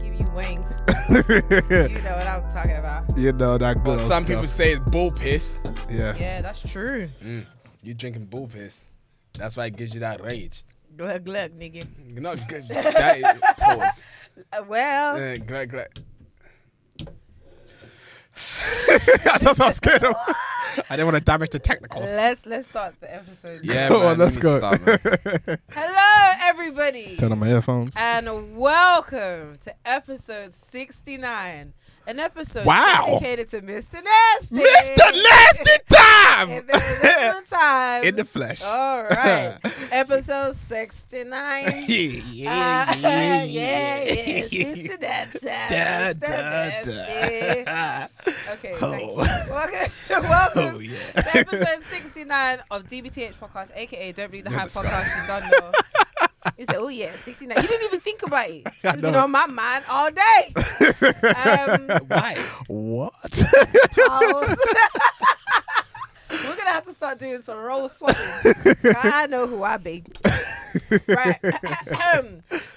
give you wings. You know what I'm talking about. You know that good. Well, some people say it's bull piss. Yeah. Yeah, that's true. You drinking bull piss. That's why it gives you that rage. Glug, glug, nigga. You're not good. That pause. Well. Glug, glug. That's what I was scared of. I didn't want to damage the technicals. Let's start the episode. Yeah, Go man, on, let's go. start, man. Hello, everybody. Turn on my earphones. And welcome to episode 69. An episode dedicated to Mr. Nasty. Mr. Nasty Time! In the time. In the flesh. All right. Episode 69. Yeah. Mr. Nasty. Okay, thank you. Welcome to episode 69 of DBTHPodcast, aka Don't Believe the Hype Podcast. You don't know. He said, oh yeah, 69. You didn't even think about it. It's been on my mind all day. Why? What? We're going to have to start doing some role swapping. I know who I be. Right.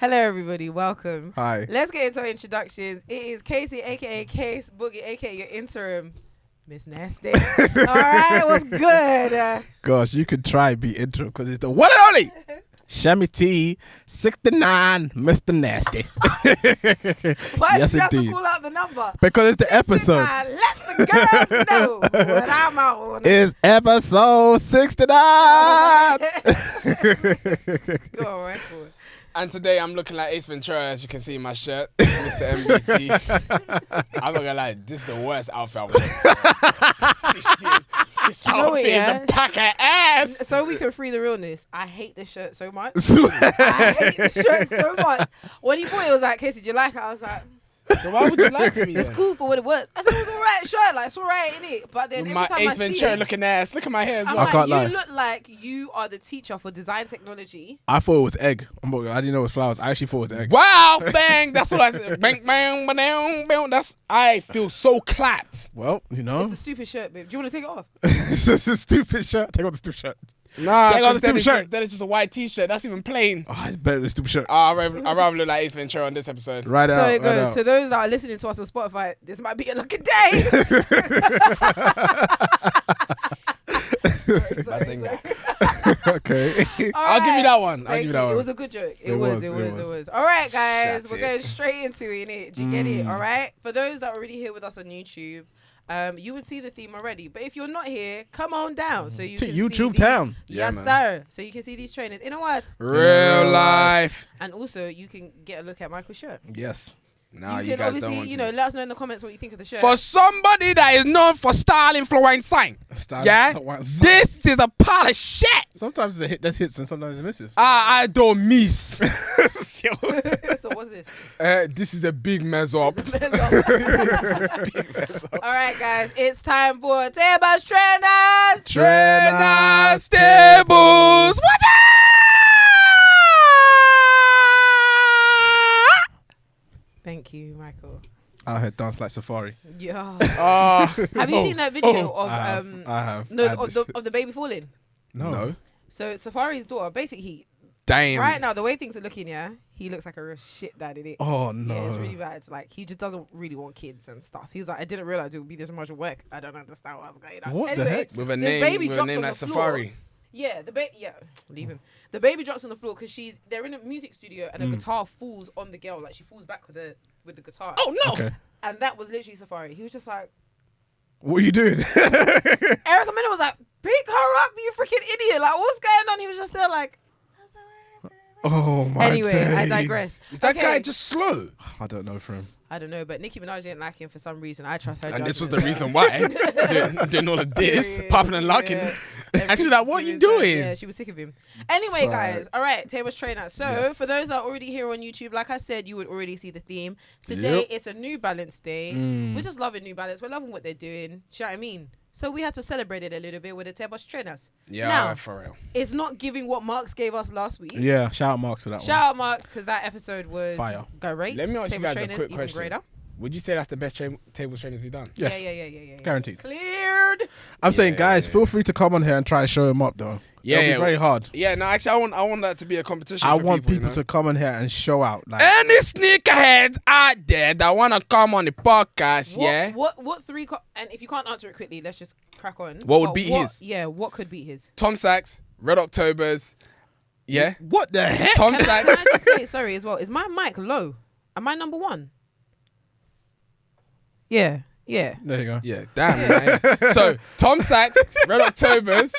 Hello, everybody. Welcome. Hi. Let's get into our introductions. It is Kesi, a.k.a. Case, Boogie, a.k.a. your interim, Miss Nasty. All right, what's good? Gosh, you could try be intro because it's the one and only Shammy T 69 Mr. Nasty. Why Yes, do you have to indeed. call out the number? Because it's the episode. Let the girls know what I'm on. It's episode 69. Go on, record. And today I'm looking like Ace Ventura, as you can see in my shirt, Mr. MBT. I'm not gonna lie, this is the worst outfit I've worn. This outfit is a pack of ass. So we can free the realness. I hate this shirt so much. I hate this shirt so much. When he bought it, was like, Casey, do you like it? I was like, So why would you lie to me? it's cool for what it was. I said it was alright shirt, like it's alright in it. But then With every my time Ace I see Ventura it, looking ass. Look at my hair as I'm well. like, can't you lie. look like you are the teacher for design technology. I thought it was egg. I didn't know it was flowers. I actually thought it was egg. Wow, bang! That's what I said. Bang, bang, bang, bang. I feel so clapped. Well, you know. It's a stupid shirt, babe. Do you want to take it off? It's just a stupid shirt. Take off the stupid shirt. Nah, Take off the then stupid shirt. then it's just a white t-shirt. That's even plain. Oh, it's better than the stupid shirt. I'd rather look like Ace Ventura on this episode. Right So out. it Right goes out. to those that are listening to us on Spotify. This might be a lucky day. Sorry. Okay. I'll give you that one. I'll Thank give you that you. one. It was a good joke. It was. was. All right, guys. Shut We're it. going straight into it. Do you get it? All right. For those that are already here with us on YouTube, you would see the theme already. But if you're not here, come on down so you To can YouTube see these. town. Yeah, Yes, man. sir. So you can see these trainers. You know what? Real life. And also, you can get a look at Michael's shirt. Yes. Nah, you you can guys obviously, don't want to. let us know in the comments what you think of the shirt. For somebody that is known for style influencing, this is a part of shit. Sometimes it hits and sometimes it misses. I don't miss. So what's this? This is a big mess up. All right, guys, it's time for Tables Trainers. Trainer stables. Watch out! Thank you, Michael. I heard dance like Safari. Yeah. Oh, Have you seen that video of I have. no I had of the baby falling? No. So Safari's daughter, basically, damn. right now the way things are looking, he looks like a real shit dad in it. Oh no. Yeah, it's really bad. It's like he just doesn't really want kids and stuff. He's like, I didn't realize it would be this much work. I don't understand what's going on. What the Anyway, heck? With a this baby name drops on like the floor. Safari. Yeah, leave him. The baby drops on the floor because they're in a music studio and a guitar falls on the girl, like she falls back with the guitar. Oh no. Okay. And that was literally Safari. He was just like, What are you doing? Erica Mena was like, pick her up, you freaking idiot. Like, what's going on? He was just there like, Oh my anyway, days. I digress. Is that Okay. guy just slow? I don't know for him. I don't know, but Nicki Minaj didn't like him for some reason. I trust her And this was judgment. the reason why. doing all of this, Yeah. popping and locking. And she's like, what are you doing? Yeah, she was sick of him. Anyway, Sorry. guys. All right, Tables Trainer. So, Yes. for those that are already here on YouTube, like I said, you would already see the theme. Today, Yep. it's a New Balance day. We're just loving New Balance. We're loving what they're doing. Do you know what I mean? So, we had to celebrate it a little bit with the Tables Trainers. Yeah, Now, for real. it's not giving what Marks gave us last week. Yeah, shout out Marks for that Shout out Marks, because that episode was Fire. great. Let me ask you Table guys a Trainers, quick even question. greater. Would you say that's the best table trainers we've done? Yes. Yeah. Guaranteed. Cleared. I'm saying, guys, feel free to come on here and try to show him up, though. Yeah, It'll be very hard. Yeah, no, actually, I want that to be a competition. I for want people you know? to come on here and show out. Like, Any sneakerheads out there that want to come on the podcast, What three? And if you can't answer it quickly, let's just crack on. What would beat his? Yeah, what could beat his? Tom Sachs, Red Octobers. Yeah. what the heck? Tom Sachs. Can I just say, sorry, as well, is my mic low? Am I number one? Yeah. There you go. Yeah, damn. Man. So Tom Sachs, Red Octobers,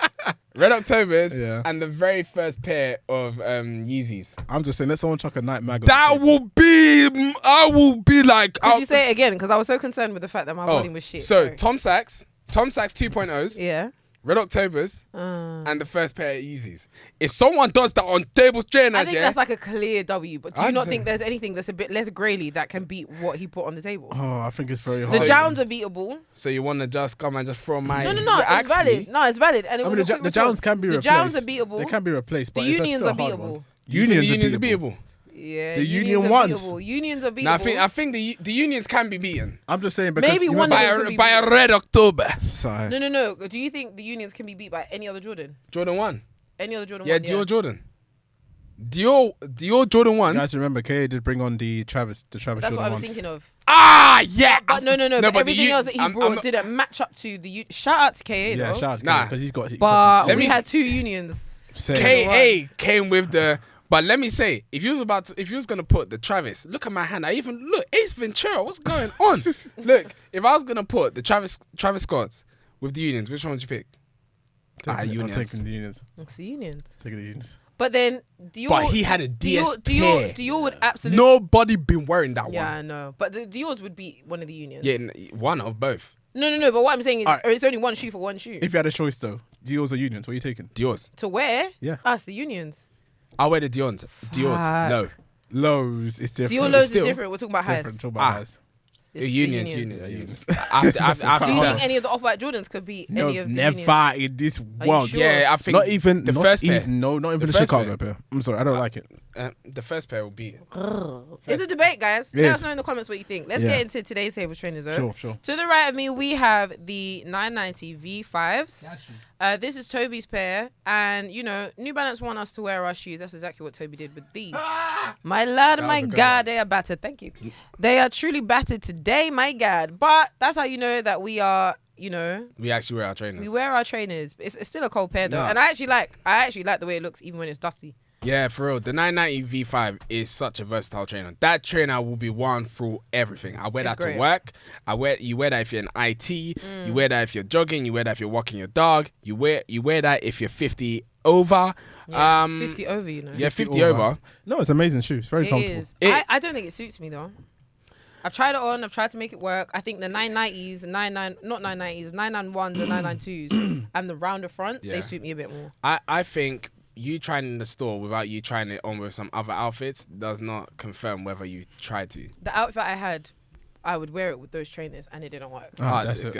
Yeah. and the very first pair of Yeezys. I'm just saying, let someone chuck a night mag. That will be. I will be like. Could you say it again? Because I was so concerned with the fact that my volume was shit. So Sorry. Tom Sachs 2.0s. Yeah. Red Octobers and the first pair of Yeezys. If someone does that on table trainers, I think that's like a clear W. But do you not think 100%. there's anything that's a bit less greyly that can beat what he put on the table? Oh, I think it's very hard. The Jowns are beatable. So you want to just come and just throw my... No, it's valid. No, it's valid. And it I was mean, a quick the Jowns response. can be the replaced. Jowns are beatable. They can be replaced, but The it's unions still are a hard beatable. one. Unions are beatable. Yeah, Union are ones. beatable. Unions are beatable. Now, I think the unions can be beaten I'm just saying because Maybe you one remember- of them could be by a beaten. Red October. Sorry. No. Do you think the unions can be beat by any other Jordan? Jordan 1. Any other Jordan? Yeah, 1? Dior Jordan. Dior Jordan 1s. You guys remember, K did bring on the Travis That's Jordan what I was ones. thinking of. Ah, yeah. But no. But the everything else that he brought didn't match up to the. Shout out to KA Yeah, though. shout out to Nah. because he's got. But Let we me- had two unions. KA came with the... But let me say, if you was gonna put the Travis, look at my hand. Look, Ace Ventura. What's going on? Look, if I was gonna put the Travis Scotts with the unions, which one would you pick? I'm Unions. taking the unions. It's the unions. Taking the unions. But then Dior. But he had a DS pair. Dior would absolutely. Nobody been wearing that Yeah, one. I know. But the Dior's would be one of the unions. Yeah, one of both. No. But what I'm saying is, Alright. it's only one shoe for one shoe. If you had a choice though, Dior's or unions, what are you taking? Dior's. To wear? Yeah. It's the unions. I wear the Dior's. Fuck. No. Lows is different. Dior lows is still different. We're talking about highs. Different. Talk about highs. It's the Unions. Do you So- think any of the Off-White Jordans could beat No, any of the never unions? in this you world. sure? Yeah, I think Not even the not first even, pair. No, not even the, first Chicago pair. I'm sorry, I don't like it. The first pair will be. It's a debate, guys. It Let is. us know in the comments what you think. Let's Yeah. get into today's table trainers, though. Sure. To the right of me, we have the 990 V5s. This is Tobi's pair, and New Balance want us to wear our shoes. That's exactly what Tobi did with these. My lord, my was a good God, one. they are battered. Thank you. They are truly battered today, my God. But that's how you know that we are. We actually wear our trainers. We wear our trainers. It's still a cold pair though, Nah. and I actually like the way it looks even when it's dusty. Yeah, for real. The 990 V5 is such a versatile trainer. That trainer will be worn through everything. I wear It's that great. to work. You wear that if you're in IT. You wear that if you're jogging. You wear that if you're walking your dog. You wear that if you're 50 over. Yeah, 50 over, Yeah, 50 over. No, it's amazing shoes. Very It comfortable. is. I don't think it suits me though. I've tried it on. I've tried to make it work. I think the 990s, 991s and 992s, and the rounder fronts, Yeah. they suit me a bit more. I think you trying in the store without you trying it on with some other outfits does not confirm whether you tried to. The outfit I had, I would wear it with those trainers, and it didn't work. That's it.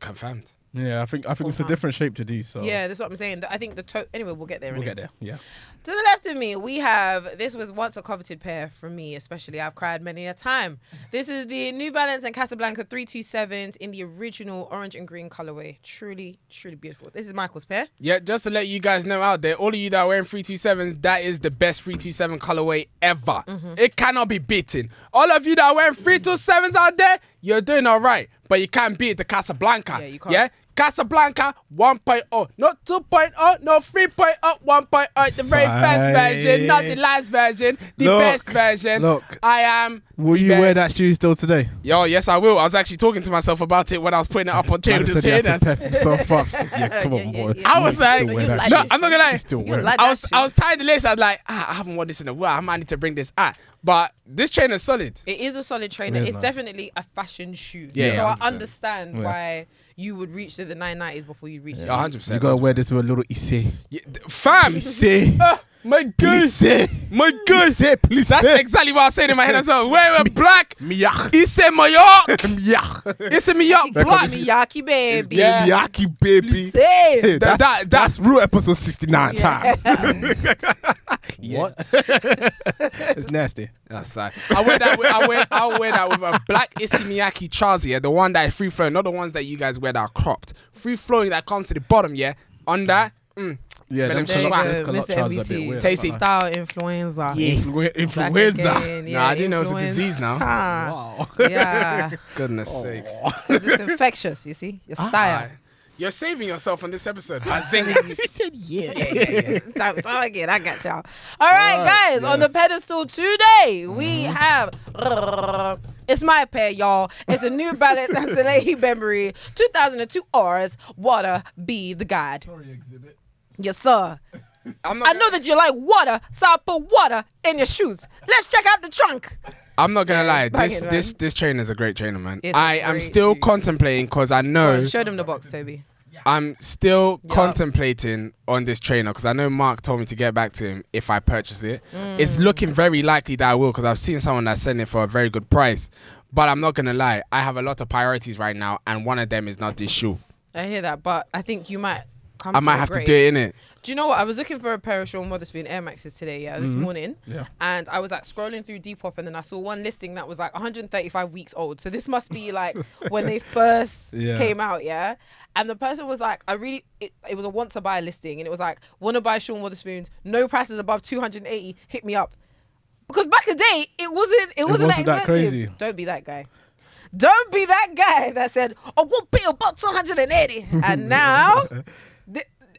Confirmed. Yeah, I think it's a different shape to these. So Yeah, that's what I'm saying. I think anyway, we'll get there. we'll innit? get there. Yeah. To the left of me, we have, this was once a coveted pair for me, especially. I've cried many a time. This is the New Balance and Casablanca 327s in the original orange and green colorway. Truly, truly beautiful. This is Michael's pair. Yeah, just to let you guys know out there, all of you that are wearing 327s, that is the best 327 colorway ever. It cannot be beaten. All of you that are wearing 327s out there, you're doing all right, but you can't beat the Casablanca. Yeah, you can't. Yeah? Casablanca 1.0, not 2.0, no 3.0, 1.0, the very first version, not the last version, the best version. Look. I am. Will the you wear best. that shoe still today? Yo, yes, I will. I was actually talking to myself about it when I was putting it up on Man Children's said he had to Trainers. pep himself up. So, yeah, come on, boy. yeah. I was like, Still wear you that like no, shoe. it. I'm not gonna lie. Still You wear it. like I that was tying the lace. I was like, I haven't worn this in a while. I might need to bring this out. But this trainer's solid. It is a solid trainer. It is it's nice. definitely a fashion shoe. Yeah, so I 100%. understand Yeah. why you would reach to the 990s before you reach to Yeah, these. 100%. You gotta wear this with a little issei. Yeah, fam. Issei. My guy. Plissé. My guy. Plissé, plissé. That's exactly what I was saying in my head as well. We're black. Miyaki. He said Mayork. Miyaki. He said Mayork black. Miyaki baby. Yeah. Miyaki, baby. Say. Hey, that's real episode 69 time. What? It's nasty. That's right. I wear that with a black Issey Miyake trousers, yeah, the one that is free flowing, not the ones that you guys wear that are cropped. Free flowing that comes to the bottom, yeah. On that, yeah, them culotte trousers are a bit weird. Tasty. Style influenza. Yeah, influenza. Nah, I didn't know it was a disease now. Wow. Yeah. Goodness sake. It's infectious, you see? Your style. You're saving yourself on this episode. She said, yeah. Time again, I got y'all. All right, guys, on the pedestal today, we have... It's my pair, y'all. It's a New Balance and Salehi Bembury 2002 R's Water Be the Guide. Sorry, exhibit. Yes, sir. I know that you like water, so I'll put water in your shoes. Let's check out the trunk. I'm not gonna lie. This trainer is a great trainer, man. I am still shoe. contemplating because I know. Show them the box, Toby. I'm still contemplating on this trainer because I know Mark told me to get back to him if I purchase it. It's looking very likely that I will because I've seen someone that's selling it for a very good price. But I'm not gonna lie. I have a lot of priorities right now, and one of them is not this shoe. I hear that, but I think you might come. I might have to do it, innit? Do you know what? I was looking for a pair of Sean Wotherspoon Air Maxes today, this morning. Yeah. And I was like scrolling through Depop and then I saw one listing that was like 135 weeks old. So this must be like when they first came out, yeah? And the person was like, it was a want to buy listing. And it was like, want to buy Sean Wotherspoons, no prices above 280, hit me up. Because back in the day, it wasn't that crazy. Don't be that guy. Don't be that guy that said, I won't pay about 280. And now...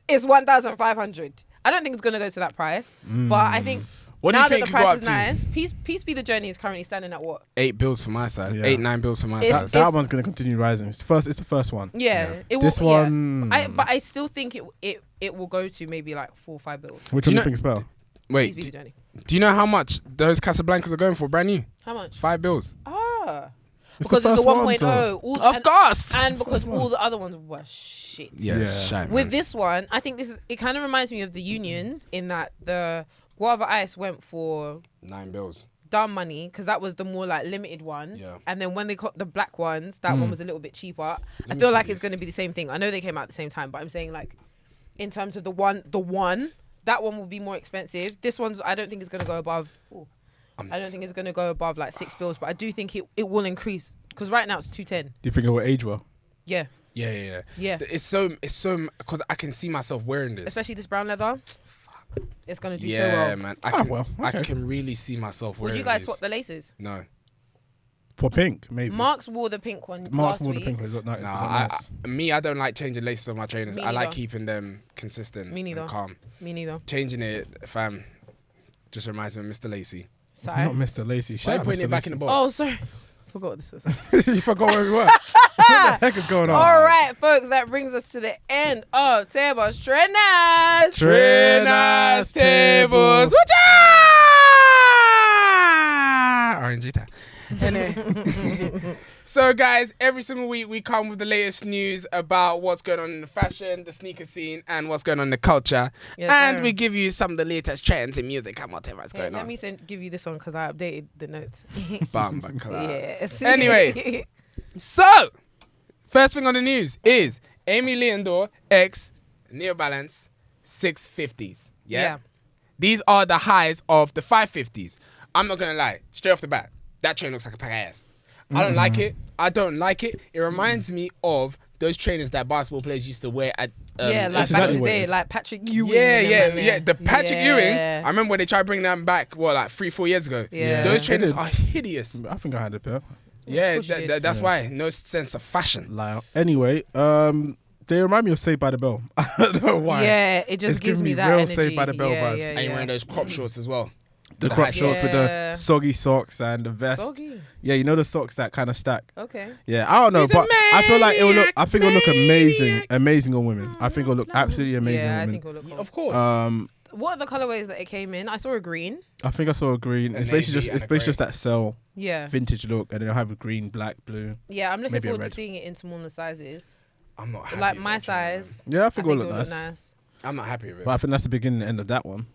It's 1,500. I don't think it's gonna go to that price, but I think what now do you think that the price is nice, Peace Be the Journey is currently standing at what? 8 bills for my size. Yeah. 8-9 bills for my size. That one's gonna continue rising. It's the first one. Yeah. It will, this one. Yeah. But I still think it will go to maybe like 4 or 5 bills. Which one do you think is better? Wait. Peace Be the Journey. Do you know how much those Casablancas are going for brand new? How much? 5 bills. Because it's the 1.0. Of course. And because all the other ones were shit. Yeah. Shite, with this one, I think it kind of reminds me of the Unions in that the Guava Ice went for 9 bills. Dumb money because that was the more like limited one. Yeah. And then when they got the black ones, that one was a little bit cheaper. I feel like it's going to be the same thing. I know they came out at the same time, but I'm saying like in terms of the one, that one will be more expensive. This one's, I don't think it's going to go above. I don't think it's going to go above like 6 bills, but I do think it will increase because right now it's 210. Do you think it will age well? Yeah. Yeah. It's so because I can see myself wearing this, especially this brown leather. Fuck, it's going to do so well. well. Man. Okay. I can really see myself wearing. Would you guys these. swap the laces? No. For pink, maybe. Mark's wore the pink one last week. I don't like changing laces on my trainers. I like keeping them consistent. Me neither. And calm. Me neither. Changing it, fam, just reminds me of Mr. Lacey. Sorry. Not Mr. Lacey. Why are you putting it back in the box? Oh, sorry. Forgot what this was. You forgot where we were. What the heck is going on? All right, folks, that brings us to the end of Tables Trainers. Trainers Tables. Orangita. So guys, every single week we come with the latest news about what's going on in the fashion, the sneaker scene, and what's going on in the culture. Yes, and we give you some of the latest trends in music and whatever is going on. Let me give you this one because I updated the notes. Yes. Anyway, so first thing on the news is Amy Leondor x New Balance 650s. Yeah. These are the highs of the 550s. I'm not gonna lie, straight off the bat, that train looks like a pack of ass. I don't like it. It reminds me of those trainers that basketball players used to wear at like back in the day, like Patrick Ewing. Yeah. The Patrick Ewings. I remember when they tried bringing them back, like 3-4 years ago. Yeah. Those trainers are hideous. I think I had a pair. Yeah, that's why. No sense of fashion. Anyway, they remind me of Saved by the Bell. I don't know why. Yeah, it just gives me that real energy. Saved by the Bell vibes. And you're wearing those crop shorts as well. The crop shorts with the soggy socks and the vest. Soggy? Yeah, you know the socks that kind of stack. Okay. Yeah, I don't know, but I feel like it'll look amazing on women. I think it'll look absolutely amazing on women. I think it'll look cool. Of course. What are the colorways that it came in? I saw a green. I think I saw a green. It's basically just that cell vintage look, and then it'll have a green, black, blue. Yeah, I'm looking forward to seeing it in smaller sizes. I'm not happy like with my that trainer, size. Yeah, I think it'll look nice. I'm not happy with it. But I think that's the beginning and end of that one.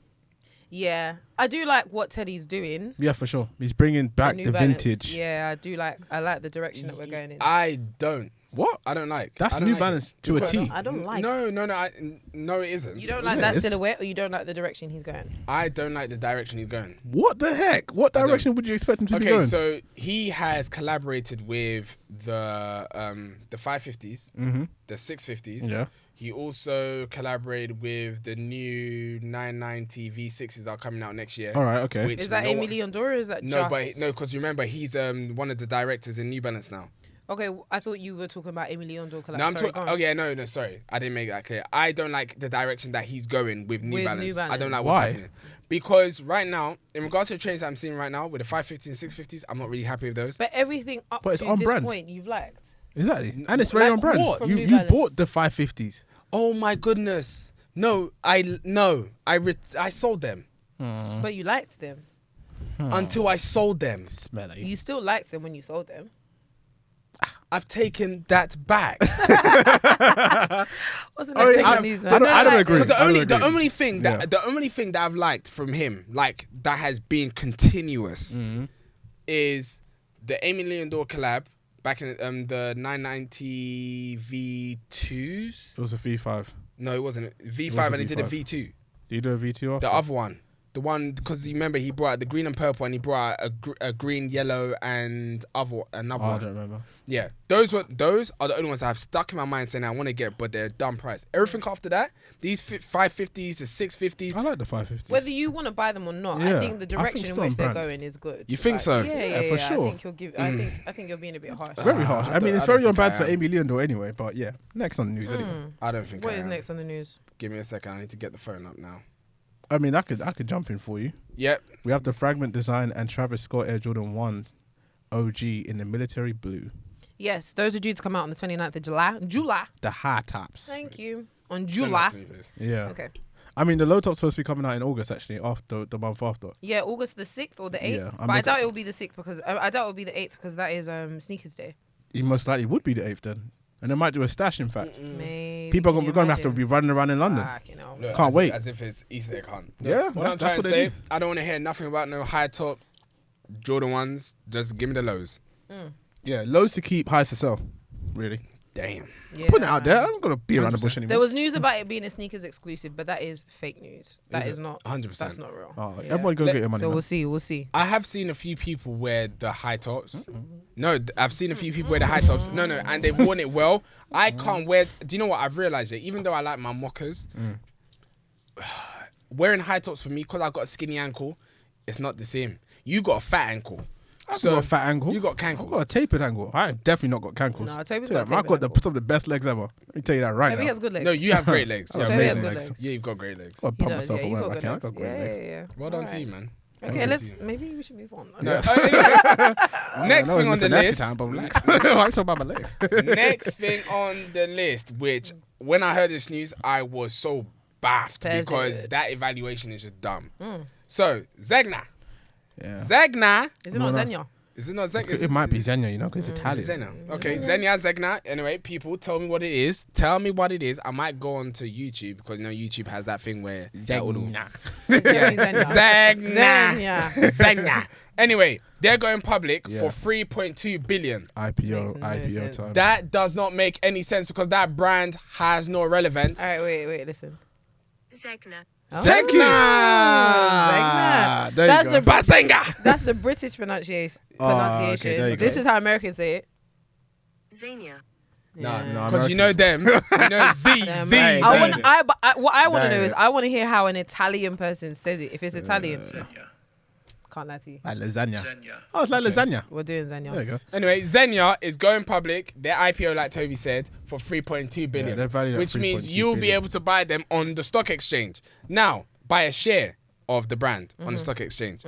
Yeah, I do like what Teddy's doing. Yeah, for sure. He's bringing back the vintage. Yeah, I like the direction that we're going in. I don't. What? I don't like. That's I don't New like Balance it. to a T. I don't like. No, it isn't. You don't like that silhouette, or you don't like the direction he's going? I don't like the direction he's going. What the heck? What direction would you expect him to be going? Okay, so he has collaborated with the 550s, the 650s. Yeah. He also collaborated with the new 990 V6s that are coming out next year. All right, okay. Is that Amy Leon Dora, or is that just... No, because remember, he's one of the directors in New Balance now. Okay, I thought you were talking about Amy Leon Dora. No, I'm talking... Oh, yeah, no, sorry. I didn't make that clear. I don't like the direction that he's going with New Balance. I don't like what's happening. Because right now, in regards to the trains I'm seeing right now, with the 550s and 650s, I'm not really happy with those. But everything up to this point, you've liked. Exactly. And it's very on brand. What? You bought the 550s. Oh my goodness. No, I sold them. But you liked them. Until I sold them. Smelly. You still liked them when you sold them. I've taken that back. What's the next news? I don't agree. The only thing that I've liked from him, like that has been continuous, is the Amy Leon Dora collab back in the 990 V2s. It was a V5. No, it wasn't. V5 and he did a V2. Did you do a V2 after? The other one. The one, because you remember he brought out the green and purple and he brought out a green, yellow and another one. I don't remember. Yeah. Those are the only ones that I've stuck in my mind saying I want to get, but they're dumb price. Everything after that, these 550s, the 650s. I like the 550s. Whether you want to buy them or not, I think the direction in which they're going is good. You think so? Yeah, for sure. I think you're being a bit harsh. Very harsh. I mean, it's very on bad for Amy Leon Dora anyway, but yeah. Next on the news anyway. I don't think What is next on the news? Give me a second. I need to get the phone up now. I mean, I could jump in for you. Yep. We have the Fragment Design and Travis Scott Air Jordan 1 OG in the military blue. Yes, those are due to come out on the 29th of July. The high tops. Thank you. On July. Yeah. Okay. I mean, the low top's supposed to be coming out in August, actually, after the month after. Yeah, August the 6th or the 8th. Yeah, but I doubt it will be the 6th because I doubt it will be the 8th because that is Sneakers Day. It most likely would be the 8th then. And they might do a stash, in fact. Maybe. People are going to have to be running around in London. Look, Can't wait. As if it's Easter egg hunt. Yeah, what I'm trying to say, I don't want to hear nothing about no high top Jordan 1s. Just give me the lows. Yeah, lows to keep, highs to sell. Really. Damn. Yeah. Putting it out there. I'm going to be around the bush anymore. There was news about it being a sneakers exclusive, but that is fake news. That is not 100%. That's not real. Oh, yeah. Everybody go get your money. So we'll see. I have seen a few people wear the high tops. No, I've seen a few people wear the high tops. No, and they've worn it well. I can't wear. Do you know what? I've realized it. Even though I like my mockers, wearing high tops for me, because I've got a skinny ankle, it's not the same. You got a fat ankle. I've got a fat ankle. You got cankles. I've got a tapered ankle. I definitely not got cankles. No, Tobi's got I've got some of the best legs ever. Let me tell you that right now. Tobi has good legs. No, you have great legs. You have amazing legs. Yeah, you've got great legs. I'll pump myself yeah, up. I got great legs. Yeah. Well done to you, man. Okay, maybe we should move on. No. Next thing on the list. I'm talking about my legs. Next thing on the list, which when I heard this news, I was so baffed because that evaluation is just dumb. So, Zegna. Yeah. Zegna. Is it not Zegna? Is it not Zegna? It might be Zegna, you know, because it's Italian. Zegna. Okay, Zegna. Anyway, people, tell me what it is. Tell me what it is. I might go on to YouTube because, you know, YouTube has that thing where... Zegna. Zegna. Anyway, they're going public for 3.2 billion. IPO time. That does not make any sense because that brand has no relevance. All right, wait, listen. Zegna. Thank you. Zegna. There you go. Bazinga. That's the British pronunciation. Okay, there you go. This is how Americans say it. Zegna. No, because you know them. You know Z. What I want to know is I want to hear how an Italian person says it. If it's Italian. Can't lie to you. Like lasagna. Oh, it's like lasagna. We're doing Zegna. There you go. Anyway, Zegna is going public. Their IPO, like Toby said, for 3.2 billion. they're valued at which means 3.2 you'll be billion. able to buy them on the stock exchange. Now, buy a share of the brand on the stock exchange.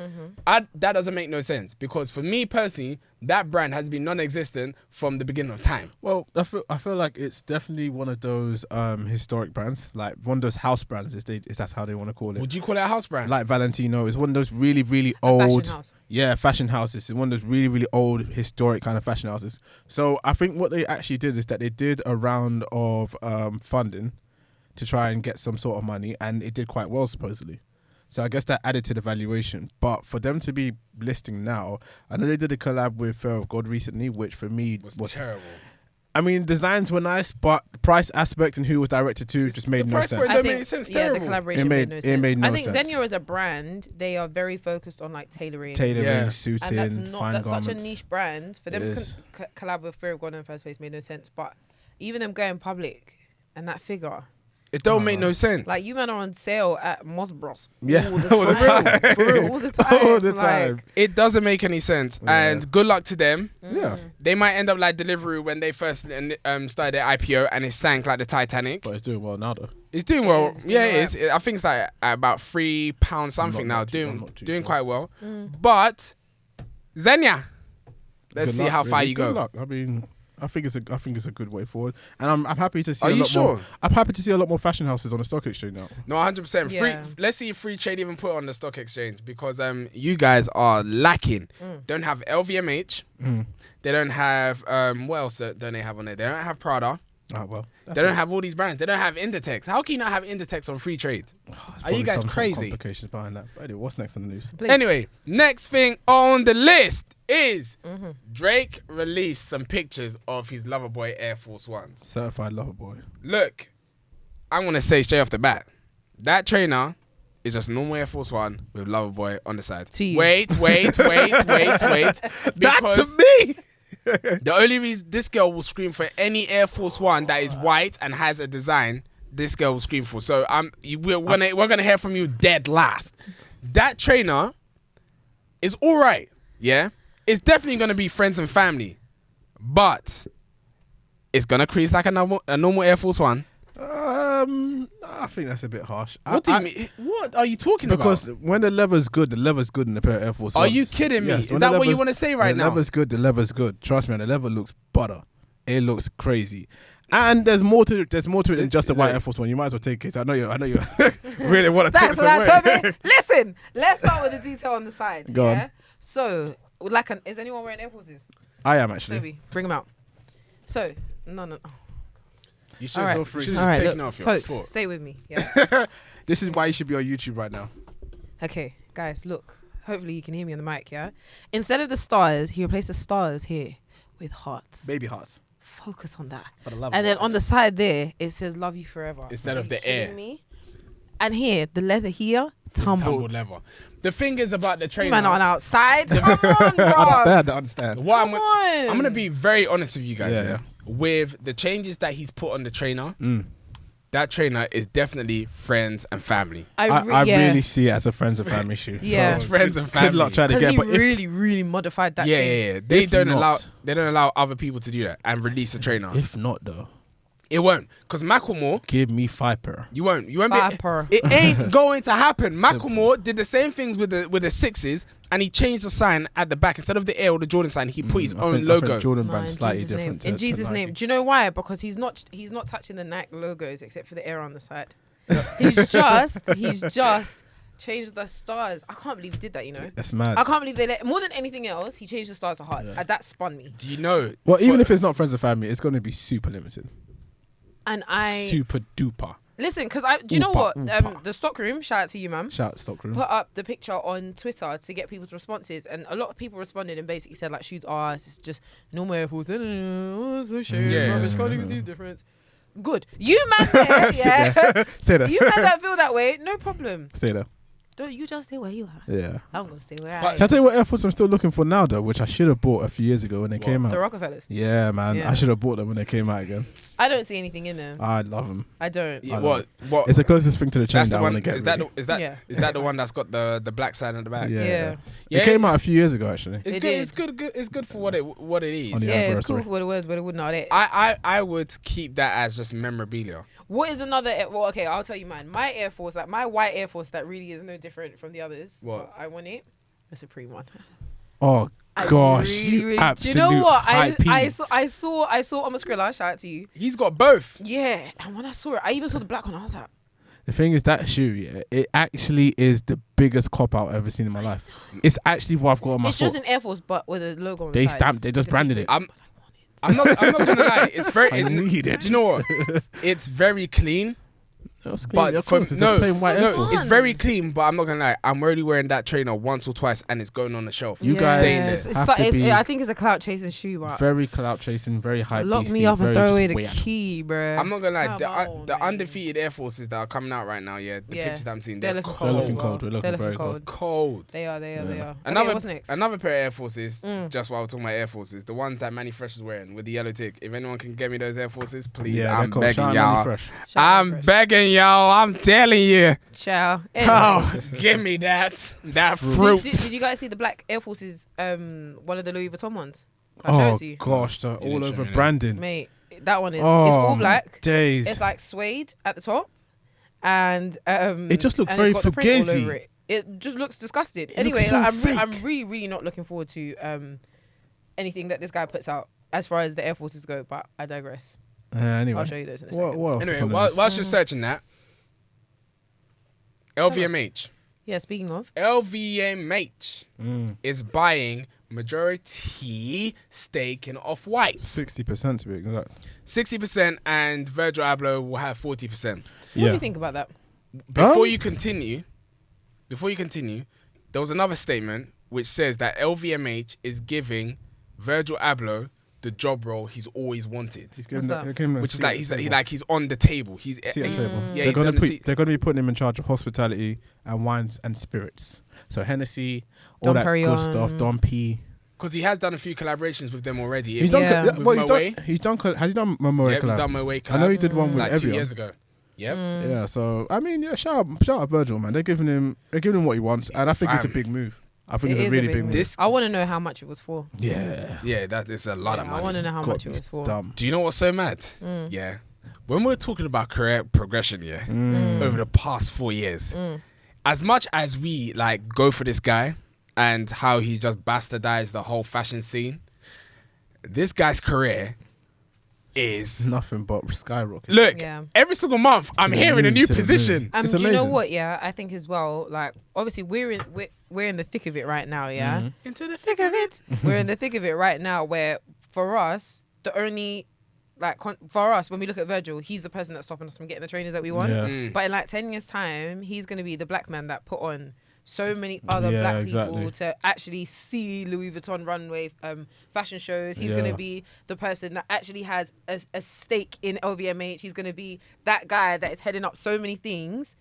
That doesn't make no sense because for me personally, that brand has been non-existent from the beginning of time. Well, I feel like it's definitely one of those historic brands, like one of those house brands, if that's how they want to call it. Would you call it a house brand? Like Valentino, it's one of those really, really old fashion house. Yeah, fashion houses. It's one of those really, really old historic kind of fashion houses. So I think what they actually did is that they did a round of funding to try and get some sort of money, and it did quite well supposedly. So I guess that added to the valuation. But for them to be listing now, I know they did a collab with Fear of God recently, which for me was terrible. I mean, designs were nice, but price aspect and who was directed to just made no sense. Don't make sense. Yeah, the collaboration made no sense. It made no I think sense. Xenia as a brand, they are very focused on like tailoring, suiting, and that's garments. such a niche brand. For them to collab with Fear of God in the first place made no sense. But even them going public and that figure. It don't make no sense. Like, you men are on sale at Moss Bros. Yeah, all the time. For real, all the time. All the time. Like, it doesn't make any sense. Yeah. And good luck to them. Yeah. They might end up like Deliveroo when they first started their IPO and it sank like the Titanic. But it's doing well now, though. It's doing well. It's doing It is. I think it's like at about £3 something now. Doing quite well. But Xenia, let's see how far you go. Good luck. I mean, I think it's a good way forward, and I'm happy to see. Are you sure? I'm happy to see a lot more fashion houses on the stock exchange now. No, 100%. Yeah. Let's see if free trade even put on the stock exchange, because you guys are lacking. Don't have LVMH. They don't have what else don't they have on there? They don't have Prada. Oh well. They don't have all these brands. They don't have Inditex. How can you not have Inditex on free trade? Are you guys crazy? Complications behind that. But anyway, what's next on the news? please. Anyway, next thing on the list is Drake released some pictures of his Loverboy Air Force Ones. Certified lover boy. Look, I'm going to say straight off the bat, that trainer is just a normal Air Force One with Loverboy on the side. To you. Wait. Because That's me. the only reason this girl will scream for any Air Force One that is white and has a design, this girl will scream for. So we're gonna hear from you dead last. That trainer is all right. Yeah, it's definitely gonna be friends and family, but it's gonna crease like a normal Air Force One. I think that's a bit harsh. What do you mean? What are you talking because about? when the leather's good in a pair of Air Force Are Ones. you kidding me? Yes, Is that what you want to say right now? now? The leather's good. Trust me, the leather looks butter. It looks crazy. And there's more to it than just a white Air Force One. You might as well take it. I know you really want to take Thanks this for that, away. Toby. Listen, let's start with the detail on the side. Go on. So, is anyone wearing Air Forces? I am actually. Toby, bring them out. So, no. You should All have right. taken Look, off your folks, foot. stay with me. Yeah. This is why you should be on YouTube right now. Okay, guys, look. Hopefully you can hear me on the mic, yeah? Instead of the stars, he replaced the stars here with hearts. Baby hearts. Focus on that. For the love And of then us. on the side there, it says love you forever. Instead of Are the you kidding air. me? And here, the leather here, It's tumbled. leather. The thing is about the You trainer. man on outside. Come on, bro. I understand. What Come on. I'm gonna be very honest with you guys. Yeah, Yeah. yeah. With the changes that he's put on the trainer, that trainer is definitely friends and family. I really see it as a friends and family shoe. Yeah. It's friends and family. Good luck trying to Because get. he But really modified that Yeah, thing. yeah. They If don't not- allow other people to do that and release a trainer. if not though, It won't, because Macklemore, give me Viper. you won't be. Viper. It ain't going to happen. Macklemore did the same things with the sixes, and he changed the sign at the back instead of the Air or the Jordan sign. He put his I own think logo. Jordan No, brand's in slightly Jesus' different. name. In Jesus' name. Do you know why? Because he's not touching the Nike logos except for the air on the side. he's just changed the stars. I can't believe he did that, you know. That's mad. I can't believe they let, more than anything else, he changed the stars to hearts. Yeah. That spun me. Do you know? Well, even if it's not friends and family, it's going to be super limited. And I Super duper. listen, because do you know Oopa, what? oopa. The stockroom, shout out to you, ma'am. Shout Stockroom. Put up the picture on Twitter to get people's responses, and a lot of people responded and basically said like, shoes arse, it's just normal Air Force. Oh, so shame, Yeah. rubbish, can't even see the difference. Good. You man there, yeah. Say that. You man that feel that way, no problem. Say that. Don't you just stay where you are. Yeah. I'm gonna stay where But- I am. Shall I tell you what Air Force I'm still looking for now though, which I should have bought a few years ago when they came out. The Rockefellers. Yeah, man. Yeah. I should have bought them when they came out again. I don't see anything in them. I love them. I don't. Yeah, I what? It's the closest thing to the chain That's that the I want one. to get. Is that really. Yeah. the one that's got the black sign on the back? Yeah. Yeah. Yeah, It came out a few years ago actually. It's It good. did. It's good. It's good for what it is. On the Yeah, it's anniversary. cool for what it was, but it would not. I would keep that as just memorabilia. What is another? Well, okay, I'll tell you mine. My Air Force, like my white Air Force, that really is no different from the others. What? but I want it. The Supreme one. Oh I gosh, really, you really, absolute do you know what? I hypey. saw Almost Skrilla. Shout out to you. He's got both. Yeah, and when I saw it, I even saw the black one. I was like, The thing is, that shoe, yeah, it actually is the biggest cop out I've ever seen in my life. It's actually what I've got on my it's foot. just an Air Force, but with a logo on They the side. stamped it, just branded it. I'm not gonna lie. It's very. I need it. Do you know what? It's very clean. But of course, it's a plain white Air Force. it's very clean. But I'm not gonna lie, I'm already wearing that trainer once or twice, and it's going on the shelf. You guys staying there. have to be I think it's a clout chasing shoe, but very clout chasing, very high. lock me up and throw away the key, bro. I'm not gonna lie, Come on, the man. undefeated Air Forces that are coming out right now, the pictures that I'm seeing, They're they're looking They're looking cold. cold. We're looking very cold. cold. They are. They are. Another, Okay, what's next? another pair of Air Forces, just while we're talking about Air Forces, the ones that Manny Fresh is wearing with the yellow tick. If anyone can get me those Air Forces, please, Yeah, I'm they're cold. begging Shout out y'all. Manny Fresh. I'm begging y'all. I'm telling you. Ciao. Oh, give me that fruit. Did you guys see the black Air Forces? One of the Louis Vuitton ones. I'll show it to you. Gosh, they're all over Brandon. Mate, that one is. It's all black. Days. It's like suede at the top, and it just looks and very it's got the print all fugazi. over it. It just looks disgusting. It Anyway, looks so I'm fake. really not looking forward to anything that this guy puts out as far as the Air Forces go. But I digress. Anyway, I'll show you those in a second. what else is Anyway, on the list? whilst you're searching that, LVMH. Yeah, speaking of, LVMH is buying majority stake in Off-White. 60% to be exact. 60%, and Virgil Abloh will have 40%. what do you think about that? Before you continue, there was another statement which says that LVMH is giving Virgil Abloh the job role he's always wanted. He's What's that? Which is like he's on the table. He's seat at the table. Yeah, they're he's gonna on the seat. they're gonna be putting him in charge of hospitality and wines and spirits. So Hennessy, all Dom that Perignon. good stuff. Dom P. Because he has done a few collaborations with them already. He's done. Yeah. With Moët. He's done. Has he done Moët Yeah, he's collab? done Moët collab. I know he did one with like 2 Evian. years ago. Yep. Yeah. So I mean, yeah. Shout out Virgil, man. They're giving him what he wants, and I think it's a Fam. big move. I think It it's a is really big big move. move. I want to know how much it was for. Yeah. Yeah, that is a lot of I money. want to know how God, much it was it's for. dumb. Do you know what's so mad? Yeah. When we're talking about career progression, over the past 4 years, as much as we like go for this guy and how he just bastardized the whole fashion scene, this guy's career is Nothing but skyrocket. look. Yeah. Every single month, I'm To the hearing a moon, new to the position. moon. It's Do you know amazing. what? Yeah, I think as well. Like, obviously, we're in the thick of it right now. Yeah, Into the thick of it. We're in the thick of it right now. Where for us, the only for us, when we look at Virgil, he's the person that's stopping us from getting the trainers that we want. Yeah. But in like 10 years' time, he's gonna be the black man that put on so many other Yeah, black exactly. people to actually see Louis Vuitton runway fashion shows. He's going to be the person that actually has a stake in LVMH. He's going to be that guy that is heading up so many things.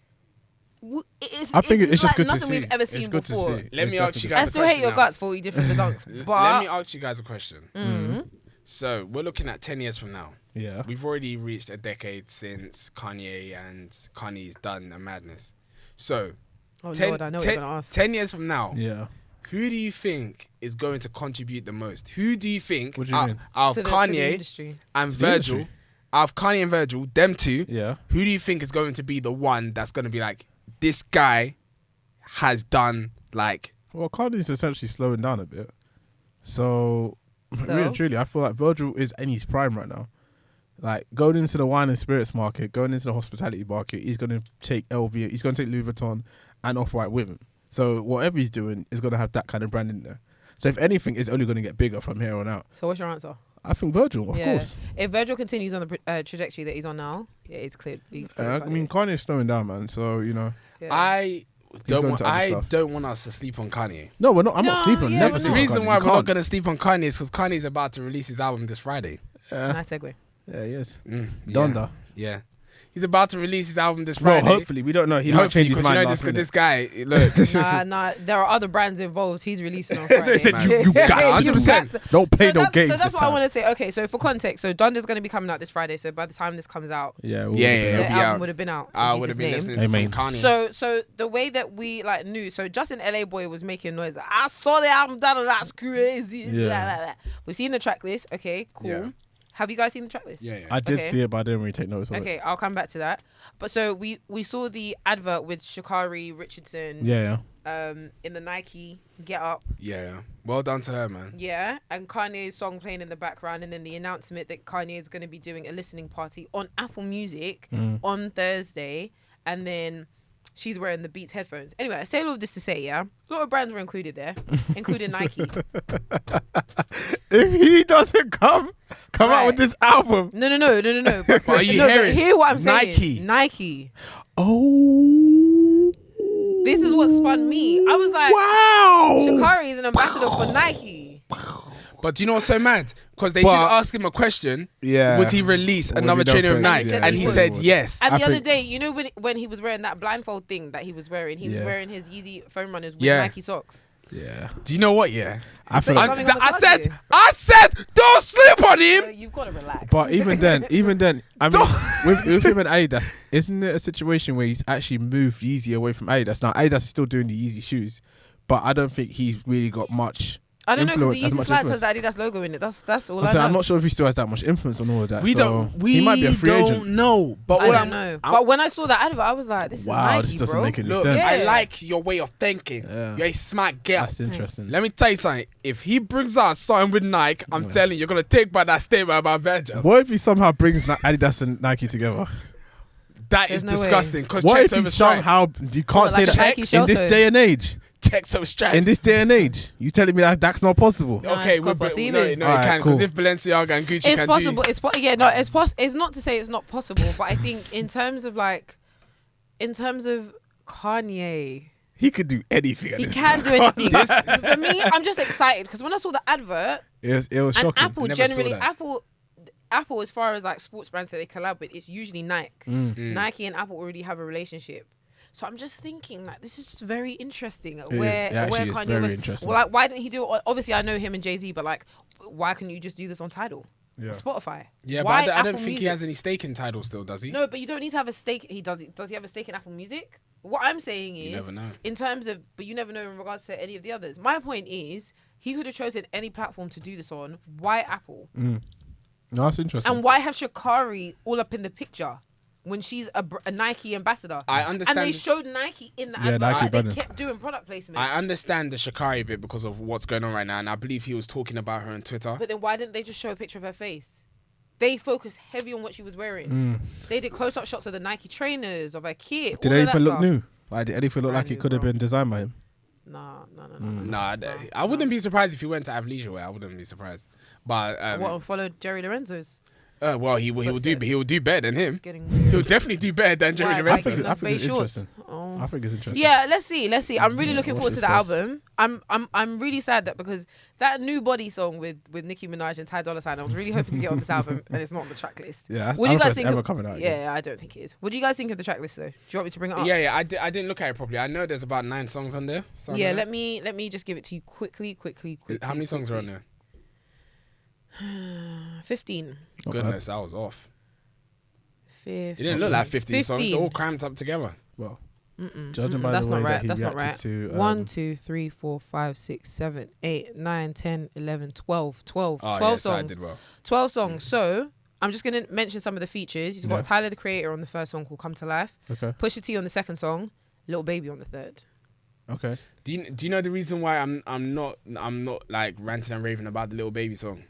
I think it's just like good to nothing see. we've ever It's seen good to before. see. Let It's me ask you definitely- I guys a still hate question your now. guts for what you did for the dunks, but Let me ask you guys a question. Mm-hmm. So we're looking at 10 years from now. Yeah. We've already reached a decade since Kanye's done a madness. So, oh 10, Lord, I know what you're going to ask. 10 years from now, Yeah. who do you think is going to contribute the most? Who do you think What do you mean? out To of the Kanye industry. and the Virgil, industry? out of Kanye and Virgil, them two, Yeah. who do you think is going to be the one that's going to be like, this guy has done like... Well, Kanye's essentially slowing down a bit. So, So? really, truly, I feel like Virgil is in his prime right now. Like, going into the wine and spirits market, going into the hospitality market, he's going to take he's going to take Louis Vuitton and Off-White with him. So, whatever he's doing is going to have that kind of brand in there. So, if anything, it's only going to get bigger from here on out. So what's your answer? I think Virgil, of course. If Virgil continues on the trajectory that he's on now, yeah, it's clear. I mean, Kanye's slowing down, man. So, you know. yeah. I going don't want, to other I stuff. don't want us to sleep on Kanye. No, we're not. I'm not No, sleeping. yeah, Never we're sleep The on reason Kanye. why You we're not can't. going to sleep on Kanye is because Kanye's about to release his album this Friday. Nice segue. Yeah, he is. Yeah. Donda. Yeah. He's about to release his album this Well, Friday. hopefully. We don't know. He might change his because mind you know last minute. this guy, look. Nah, there are other brands involved. He's releasing on Friday. said Man. you got You 100%. got- Don't play no games. So that's this what I time. want to say. Okay, so for context, so Donda's going to be coming out this Friday. So by the time this comes out, Yeah, Yeah, the it'll be album out. would have been out. I in would Jesus' have been name. listening to some Amen. Kanye. So the way that we like knew, so Justin LA Boy was making noise. I saw the album, that's crazy. Yeah. Blah, blah, blah. We've seen the track list. Okay, cool. Yeah. Have you guys seen the track list? Yeah, yeah. I did Okay. see it, but I didn't really take notice of it. Okay, I'll come back to that. But so we saw the advert with Sha'Carri Richardson Yeah, in the Nike Get Up. Yeah. Well done to her, man. Yeah, and Kanye's song playing in the background, and then the announcement that Kanye is going to be doing a listening party on Apple Music on Thursday, and then she's wearing the Beats headphones. Anyway, I say all of this to say, yeah, a lot of brands were included there, including Nike. If he doesn't come out with this album. No. But are you hearing? Hear what I'm saying? Nike. Oh. This is what spun me. I was like, wow. Sha'Carri is an ambassador for Nike. But do you know what's so mad? Because they did ask him a question. Yeah. Would he release another trainer of Nike? Yeah. And he said yes. And the other day, you know when he was wearing that blindfold thing that he was wearing, he was wearing his Yeezy foam runners with Nike socks. Yeah. Do you know what? Yeah. I said, don't sleep on him. You've got to relax. But even then, I mean, with him and Adidas, isn't it a situation where he's actually moved Yeezy away from Adidas? Now, Adidas is still doing the Yeezy shoes, but I don't think he's really got much. I don't know, because the Yeezy Yeezy slides has the Adidas logo in it. That's all I know. I'm not sure if he still has that much influence on all of that. We he might be a free agent. don't know. But I don't know. But when I saw that advert, I was like, this is Nike, this doesn't make any Look, sense. I like your way of thinking. Yeah. You're a smart girl. That's interesting. Let me tell you something. If he brings out something with Nike, I'm telling you, you're going to take back that statement about Virgil. What if he somehow brings Adidas and Nike together? That is disgusting. Because what checks if he over stripes. somehow, you can't say that in this day and age. Checks over stripes. In this day and age, you telling me that's not possible? No, Okay, it's no, possible. it can, because if Balenciaga and Gucci it's can possible. do... It's possible. It's not to say it's not possible, but I think in terms of Kanye, he could do anything. He can do anything. For me, I'm just excited because when I saw the advert, it was shocking. And Apple generally, Apple as far as like sports brands that they collab with, it's usually Nike. Nike and Apple already have a relationship. So I'm just thinking, like, this is just very interesting. Where Kanye very interesting. Well, like, why didn't he do it? Obviously, I know him and Jay-Z, but like, why couldn't you just do this on Tidal? Yeah. Spotify. Yeah, why but I don't Apple think he Music? has any stake in Tidal still, does he? No, but you don't need to have a stake. Does he have a stake in Apple Music? What I'm saying is, You never know. in terms of, but you never know in regards to any of the others. My point is, he could have chosen any platform to do this on. Why Apple? No, that's interesting. And why have Sha'Carri all up in the picture when she's a Nike ambassador? I understand. And they showed Nike in the Yeah, advert. Nike They branding. kept doing product placement. I understand the Sha'Carri bit because of what's going on right now, and I believe he was talking about her on Twitter. But then why didn't they just show a picture of her face? They focused heavy on what she was wearing. They did close-up shots of the Nike trainers, of her kit. Did all of anything that look stuff. new? Like, did anything look Brand like it new, could have bro. been designed by him? No. I wouldn't be surprised if he went to athleisure wear. I wouldn't be surprised. But What, followed Jerry Lorenzo's? well, he will do better than him. It's getting weird. He'll definitely do better than Jerry Why? Lorenzo. Like, I think it's shorts. interesting. Oh. I think it's interesting. Yeah, let's see. I'm really looking watch forward to this the space. album. I'm really sad that because that new Body song with Nicki Minaj and Ty Dolla $ign, I was really hoping to get on this album and it's not on the track list. Yeah, What do you guys think? ever coming out? Yeah, I don't think it is. What do you guys think of the track list though? Do you want me to bring it up? Yeah, I didn't look at it properly. I know there's about 9 songs on there. Yeah, let me just give it to you quickly. How many songs are on there? 15. Not Goodness, I was off. 15. It didn't look like 15 songs. They're all cramped up together. Well, judging by That's the way not right. that he That's not reacted right. to 1, 2, 3, 4, 5, 6, 7, 8, 9, 10, 11, 12 Oh, 12 yeah, songs. so I did well. 12 songs. So I'm just going to mention some of the features. You've got Tyler, the Creator, on the first song called Come to Life. Okay. Pusha T on the second song. Little Baby on the third. Okay. Do you know the reason why I'm not like ranting and raving about the Little Baby song?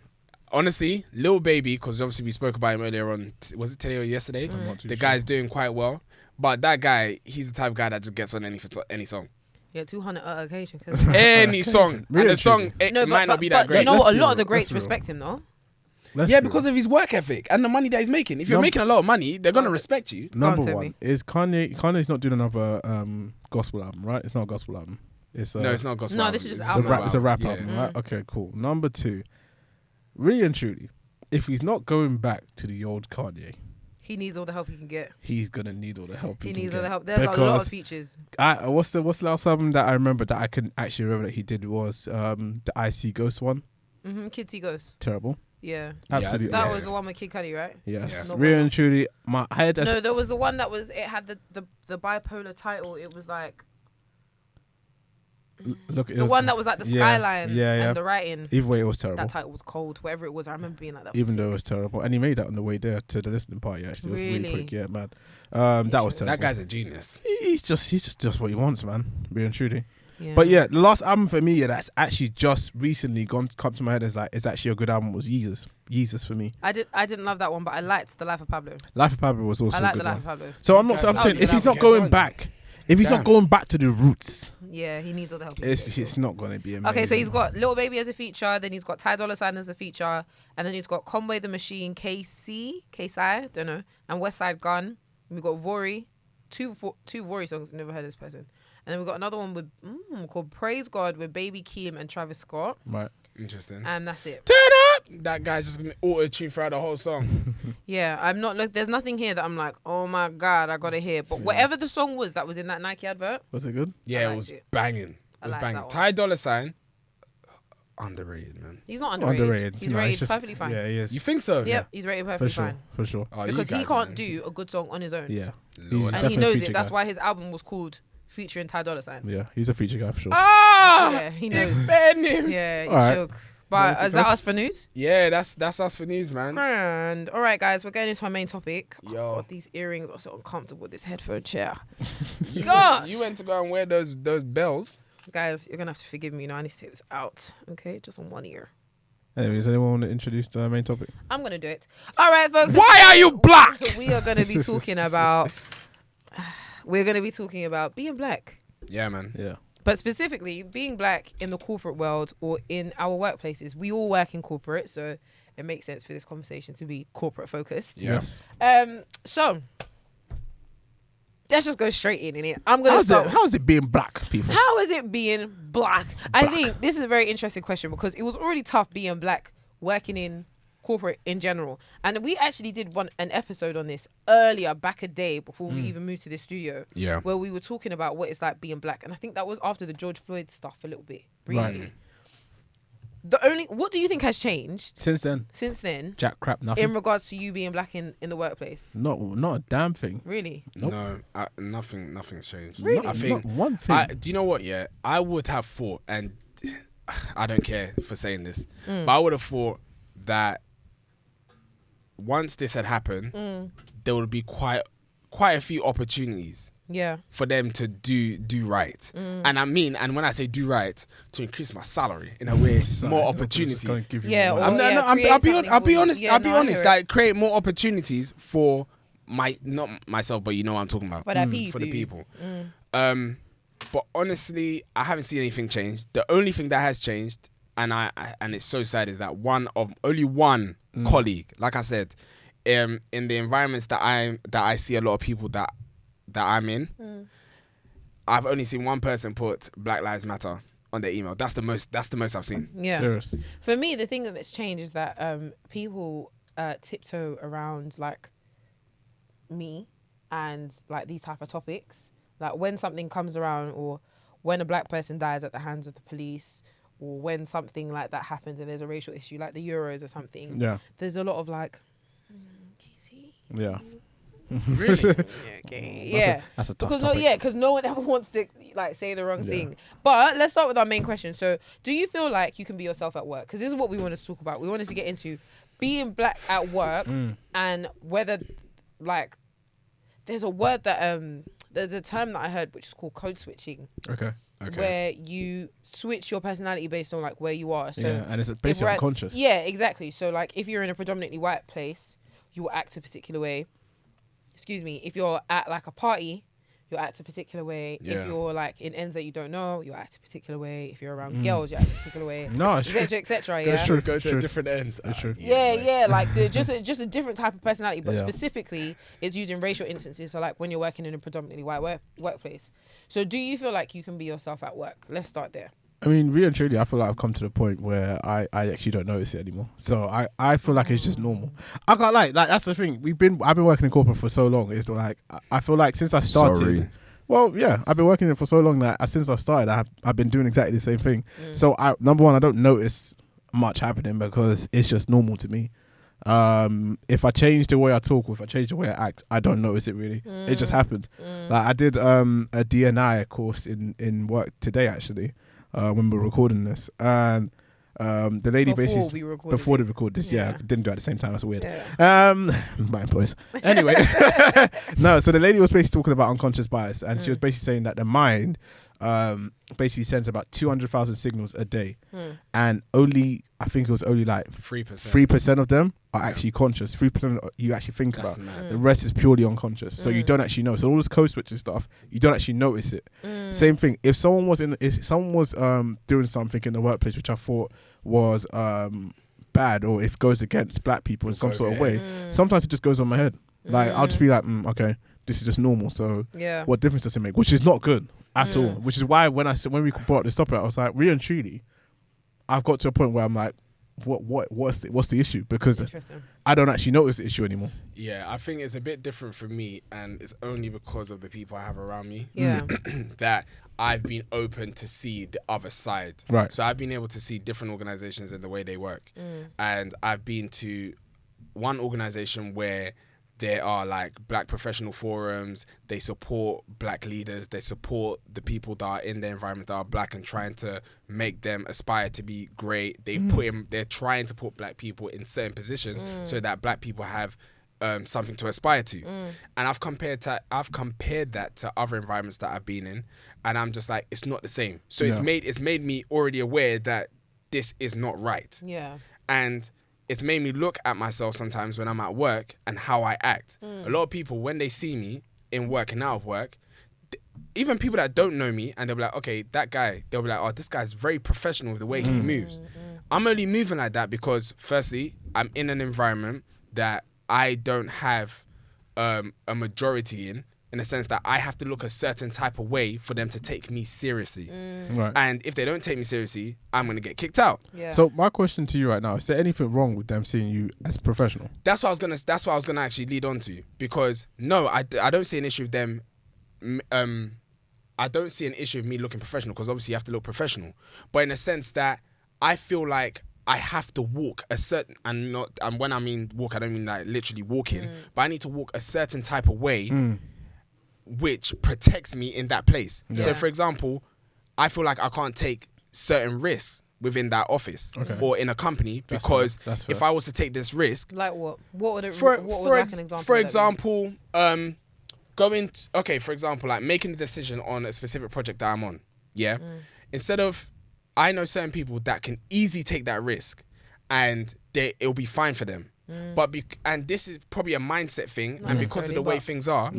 Honestly, Little Baby, because obviously we spoke about him earlier on. Was it today or yesterday? I'm not too The sure. guy's doing quite well, but that guy, he's the type of guy that just gets on any song. Yeah, 200 occasion. Any song. Really And the song it No, might not be that but do great. you know Let's what? A be lot real. of the greats Let's be real. respect him though. Yeah, because of his work ethic and the money that he's making. If you're making a lot of money, they're gonna respect you. Number Tell one me. is Kanye. Kanye's not doing another gospel album, right? It's not a gospel album. It's No, it's not gospel. No, album. this is just It's album. It's a rap Yeah. album, right? Okay, cool. Number two, really and truly, if he's not going back to the old Kanye, He needs all the help he can get. he's gonna need all the help. He can needs get. all the help. There's a lot Because of features. what's the last album that I remember that I can actually remember that he did was the I See Ghost one. Kid See Ghost. Terrible. Yeah. Absolutely. That Yes. was the one with Kid Cudi, right? Yes. Yeah. Really and truly, my head. No, there was the one that was. It had the bipolar title. It was like Look, the one that was like the skyline and the writing. Either way, it was terrible. That title was cold. Whatever it was, I remember being like that. Even though it was terrible, and he made that on the way there to the listening party. Actually, it was really Really? quick. Yeah, man. That was terrible. That guy's a genius. He's just does what he wants, man. Really and truly. Yeah. But yeah, the last album for me that's actually just recently come to my head is like it's actually a good album was Yeezus for me. I didn't love that one, but I liked The Life of Pablo. Life of Pablo was also I a liked good The Life one. of Pablo. So I'm not. So I'm Guys, saying that if was he's a good not going album. back, If he's not going back to the roots, Yeah, he needs all the help. it's not going to be amazing. Okay, so he's got Lil Baby as a feature, then he's got Ty Dolla $ign as a feature, and then he's got Conway the Machine, Kesi, don't know, and Westside Gun. We got Vori, two Vori songs. Never heard of this person. And then we got another one with called Praise God with Baby Keem and Travis Scott. Right. Interesting. And that's it. Turn up. That guy's just gonna auto-tune throughout the whole song. Yeah, I'm not. Look, there's nothing here that I'm like, oh my god, I gotta hear. But whatever the song was that was in that Nike advert, Was it good? Yeah, it was banging. It was banging. Ty Dolla $ign, underrated, man. he's not underrated. He's No, rated it's just- perfectly fine. Yeah, he is. You think so? Yep, he's rated For perfectly sure. fine. For sure. Oh, you Because he guys, can't man. do a good song on his own. Yeah. Lord. He's And he definitely a knows feature it. That's guy. why his album was called featuring Ty Dolla $ign. Yeah, he's a feature guy for sure. Ah! Yeah, he knows. Defend him. Yeah, you Alright. shook. But is that us for news? Yeah, that's us for news, man. Grand. All right, guys, we're going into our main topic. Oh, Yo. God, these earrings are so uncomfortable with this headphone chair. You God. you went to go and wear those bells. Guys, you're going to have to forgive me. I need to take this out. Okay, just on one ear. Anyways, anyone want to introduce the main topic? I'm going to do it. All right, folks. Why are you black? We are going to be talking about... We're going to be talking about being black. Yeah, man. Yeah. But specifically, being black in the corporate world or in our workplaces. We all work in corporate, so it makes sense for this conversation to be corporate focused. Yeah. Yes. So let's just go straight in it. I'm gonna start. How is it being black, people? How is it being black? I think this is a very interesting question because it was already tough being black working in corporate in general. And we actually did an episode on this earlier, back a day before we even moved to this studio. Yeah. Where we were talking about what it's like being black. And I think that was after the George Floyd stuff a little bit, briefly. Right. What do you think has changed Since then, Jack crap, nothing. in regards to you being black in the workplace? Not a damn thing. Really? Nope. No, nothing's changed. Really? I think Not one thing. do you know what? Yeah, I would have thought, and I don't care for saying this, but I would have thought that once this had happened, there would be quite a few opportunities Yeah. for them to do right. And when I say do right, to increase my salary in a way, more opportunities. Yeah, More or- money. I'll be create honest. something I'll for be you. Yeah, no, I honest. hear it. Like create more opportunities for not myself, but you know what I'm talking about. For that For the people. people. But honestly, I haven't seen anything change. The only thing that has changed, and it's so sad, is that only one colleague. Like I said, in the environments that I see a lot of people that I'm in, I've only seen one person put Black Lives Matter on their email. That's the most I've seen. Yeah. Serious. For me, the thing that's changed is that people tiptoe around like me and like these type of topics. Like when something comes around, or when a black person dies at the hands of the police, or when something like that happens and there's a racial issue, like the Euros or something. Yeah. There's a lot of like, Kesi. Yeah. Really? Okay. Yeah. That's a tough Because topic. because no one ever wants to like say the wrong thing. But let's start with our main question. So, do you feel like you can be yourself at work? Because this is what we wanted to talk about. We wanted to get into being black at work and whether like there's a word that there's a term that I heard which is called code switching, Okay. where you switch your personality based on like where you are. So Yeah, and it's if basically we're at- unconscious. Yeah, exactly. So like if you're in a predominantly white place, you will act a particular way. Excuse me. If you're at like a party, you'll act a particular way. Yeah. If you're like in ends that you don't know, you'll act a particular way. If you're around girls, you act a particular way. No, it's true. Etc. Etc. Yeah. It's true. Go to True. different ends. It's true. Yeah, like just a different type of personality, but Yeah. specifically it's using racial instances. So like when you're working in a predominantly white workplace. So do you feel like you can be yourself at work? Let's start there. I mean, really and truly, I feel like I've come to the point where I actually don't notice it anymore. So I feel like it's just normal. I can't like that's the thing. I've been working in corporate for so long. It's like I feel like since I started. Sorry. Well, yeah, I've been working it for so long that since I've started, I've been doing exactly the same thing. So number one, I don't notice much happening because it's just normal to me. If I change the way I talk or if I change the way I act, I don't notice it really. It just happens. Like I did a DNI course in work today actually. When we were recording this, and the lady basically before they recorded this, I didn't do it at the same time. That's weird. Yeah. My employees. Anyway, no. So the lady was basically talking about unconscious bias, and she was basically saying that the mind basically sends about 200,000 signals a day, and only I think it was only like 3% of them are actually conscious. 3% you actually think That's about. mad. The rest is purely unconscious, so you don't actually know. So all this code switching stuff, you don't actually notice it. Same thing. If someone was doing something in the workplace which I thought was bad, or if it goes against black people in some sort of way, sometimes it just goes on my head. Like I'll just be like, okay, this is just normal. So what difference does it make? Which is not good at all. Which is why when we brought this topic, I was like, really and truly, I've got to a point where I'm like, what's the issue? Because I don't actually notice the issue anymore. Yeah, I think it's a bit different for me, and it's only because of the people I have around me that I've been open to see the other side. Right. So I've been able to see different organizations and the way they work. And I've been to one organization where there are like black professional forums. They support black leaders. They support the people that are in the environment that are black and trying to make them aspire to be great. They're trying to put black people in certain positions so that black people have something to aspire to. And I've compared that to other environments that I've been in, and I'm just like, it's not the same. So it's made me already aware that this is not right. Yeah. And it's made me look at myself sometimes when I'm at work and how I act. A lot of people, when they see me in work and out of work, even people that don't know me, and they'll be like, okay, that guy, they'll be like, oh, this guy's very professional with the way he moves. I'm only moving like that because, firstly, I'm in an environment that I don't have a majority in the sense that I have to look a certain type of way for them to take me seriously. Right. And if they don't take me seriously, I'm going to get kicked out. Yeah. So my question to you right now, is there anything wrong with them seeing you as a professional? That's what I was gonna actually lead on to, because no, I don't see an issue with them. I don't see an issue with me looking professional, because obviously you have to look professional, but in a sense that I feel like I have to walk a certain, and when I mean walk, I don't mean like literally walking, but I need to walk a certain type of way which protects me in that place. So for example, I feel like I can't take certain risks within that office or in a company, because if I was to take this risk, like what would it like an example? For example, for example, like making the decision on a specific project that I'm on. Yeah. Instead of, I know certain people that can easily take that risk and it'll be fine for them. But and this is probably a mindset thing, and because of the way things are,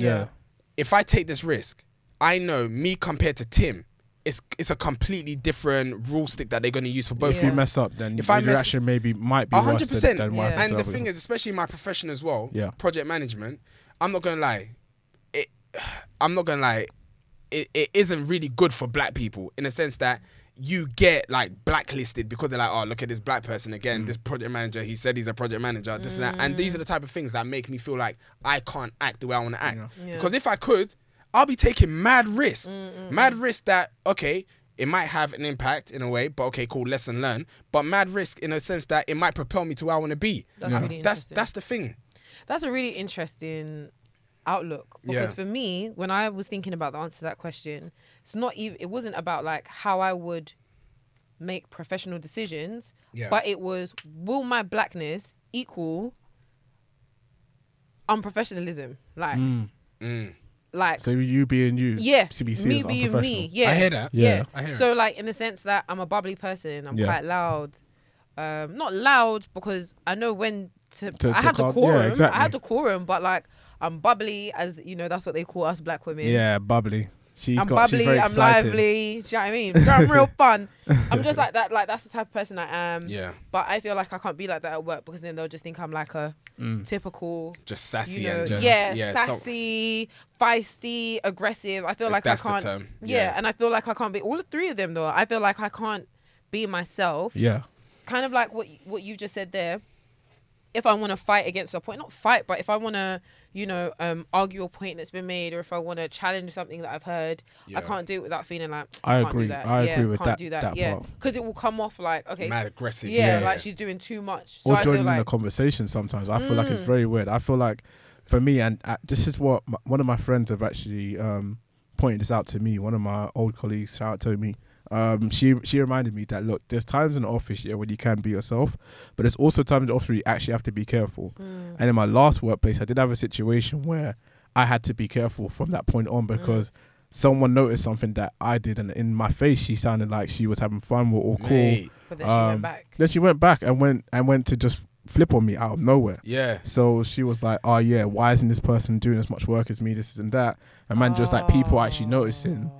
if I take this risk, I know me compared to Tim, it's a completely different rule stick that they're going to use for both. If you mess up, then your reaction maybe might be 100%. Than And the thing is, especially in my profession as well, project management, I'm not going to lie. It isn't really good for black people, in a sense that you get like blacklisted because they're like, oh, look at this black person again, this project manager, he said he's a project manager, this and that. And these are the type of things that make me feel like I can't act the way I want to act. Because if I could, I'll be taking mad risks. Mad risks that, okay, it might have an impact in a way, but okay, cool, lesson learned. But mad risk in a sense that it might propel me to where I want to be. That's really interesting. That's the thing. That's a really interesting outlook, because for me, when I was thinking about the answer to that question, it wasn't about like how I would make professional decisions, but it was, will my blackness equal unprofessionalism? Like so you being you, me being me, I hear that. I hear so like in the sense that I'm a bubbly person, I'm quite loud, not loud because I know when I have decorum. I have decorum, but like I'm bubbly, as you know, that's what they call us black women. Yeah, bubbly. I'm bubbly, I'm lively. Do you know what I mean? I'm real fun. I'm just like that. Like that's the type of person I am. Yeah. But I feel like I can't be like that at work, because then they'll just think I'm like a typical, just sassy, you know, and just sassy, feisty, aggressive. I feel like I can't. The term. And I feel like I can't be all three of them though. I feel like I can't be myself. Yeah. Kind of like what you just said there. If I want to fight against a point, not fight, but if I want to, you know, argue a point that's been made, or if I want to challenge something that I've heard, I can't do it without feeling like, I can't agree. do that. I agree with can't that. do that. That part. Because it will come off like, okay, mad aggressive. like she's doing too much. So or I joining feel like in a conversation sometimes. I feel like it's very weird. I feel like for me, and this is what one of my friends have actually pointed this out to me. One of my old colleagues, shout out Tobi. She reminded me that, look, there's times in the office when you can be yourself, but there's also times in the office where you actually have to be careful. And in my last workplace, I did have a situation where I had to be careful from that point on, because someone noticed something that I did, and in my face she sounded like she was having fun, we're all cool. Mate. But then she went back. Then she went back and went to just flip on me out of nowhere. Yeah. So she was like, oh yeah, why isn't this person doing as much work as me, this and that? And man, just like people actually noticing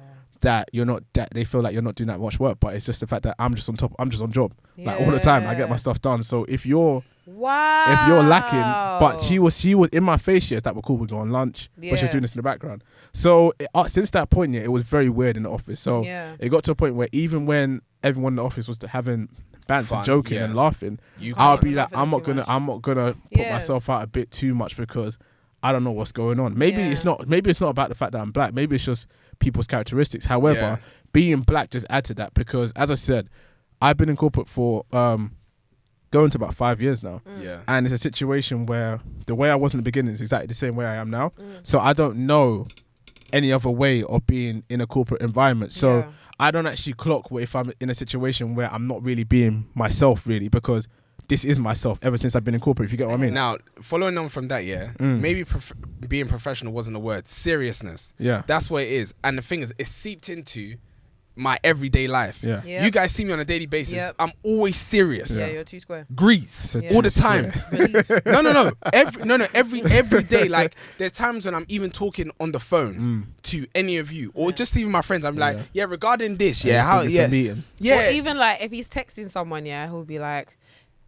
that that they feel like you're not doing that much work, but it's just the fact that I'm just on top, I'm just on job. Like all the time, I get my stuff done. So if you're lacking, but she was in my face, yes, that we're cool, we go on lunch, but she was doing this in the background. So since that point, it was very weird in the office. So it got to a point where even when everyone in the office was having banter, and joking and laughing, I'll be like, I'm not gonna put myself out a bit too much because I don't know what's going on. Maybe it's not about the fact that I'm black. Maybe it's just people's characteristics. However, being black just add to that, because as I said, I've been in corporate for going to about 5 years now. And it's a situation where the way I was in the beginning is exactly the same way I am now. So I don't know any other way of being in a corporate environment. So I don't actually clock if I'm in a situation where I'm not really being myself, really, because this is myself ever since I've been in corporate, if you get what I mean. Now, following on from that, maybe being professional wasn't a word. Seriousness. Yeah. That's what it is. And the thing is, it seeped into my everyday life. You guys see me on a daily basis. I'm always serious. You're too square. Grease all the time. No. Every day. Like, there's times when I'm even talking on the phone to any of you, or just even my friends. I'm like, regarding this, how, Or even like if he's texting someone, he'll be like,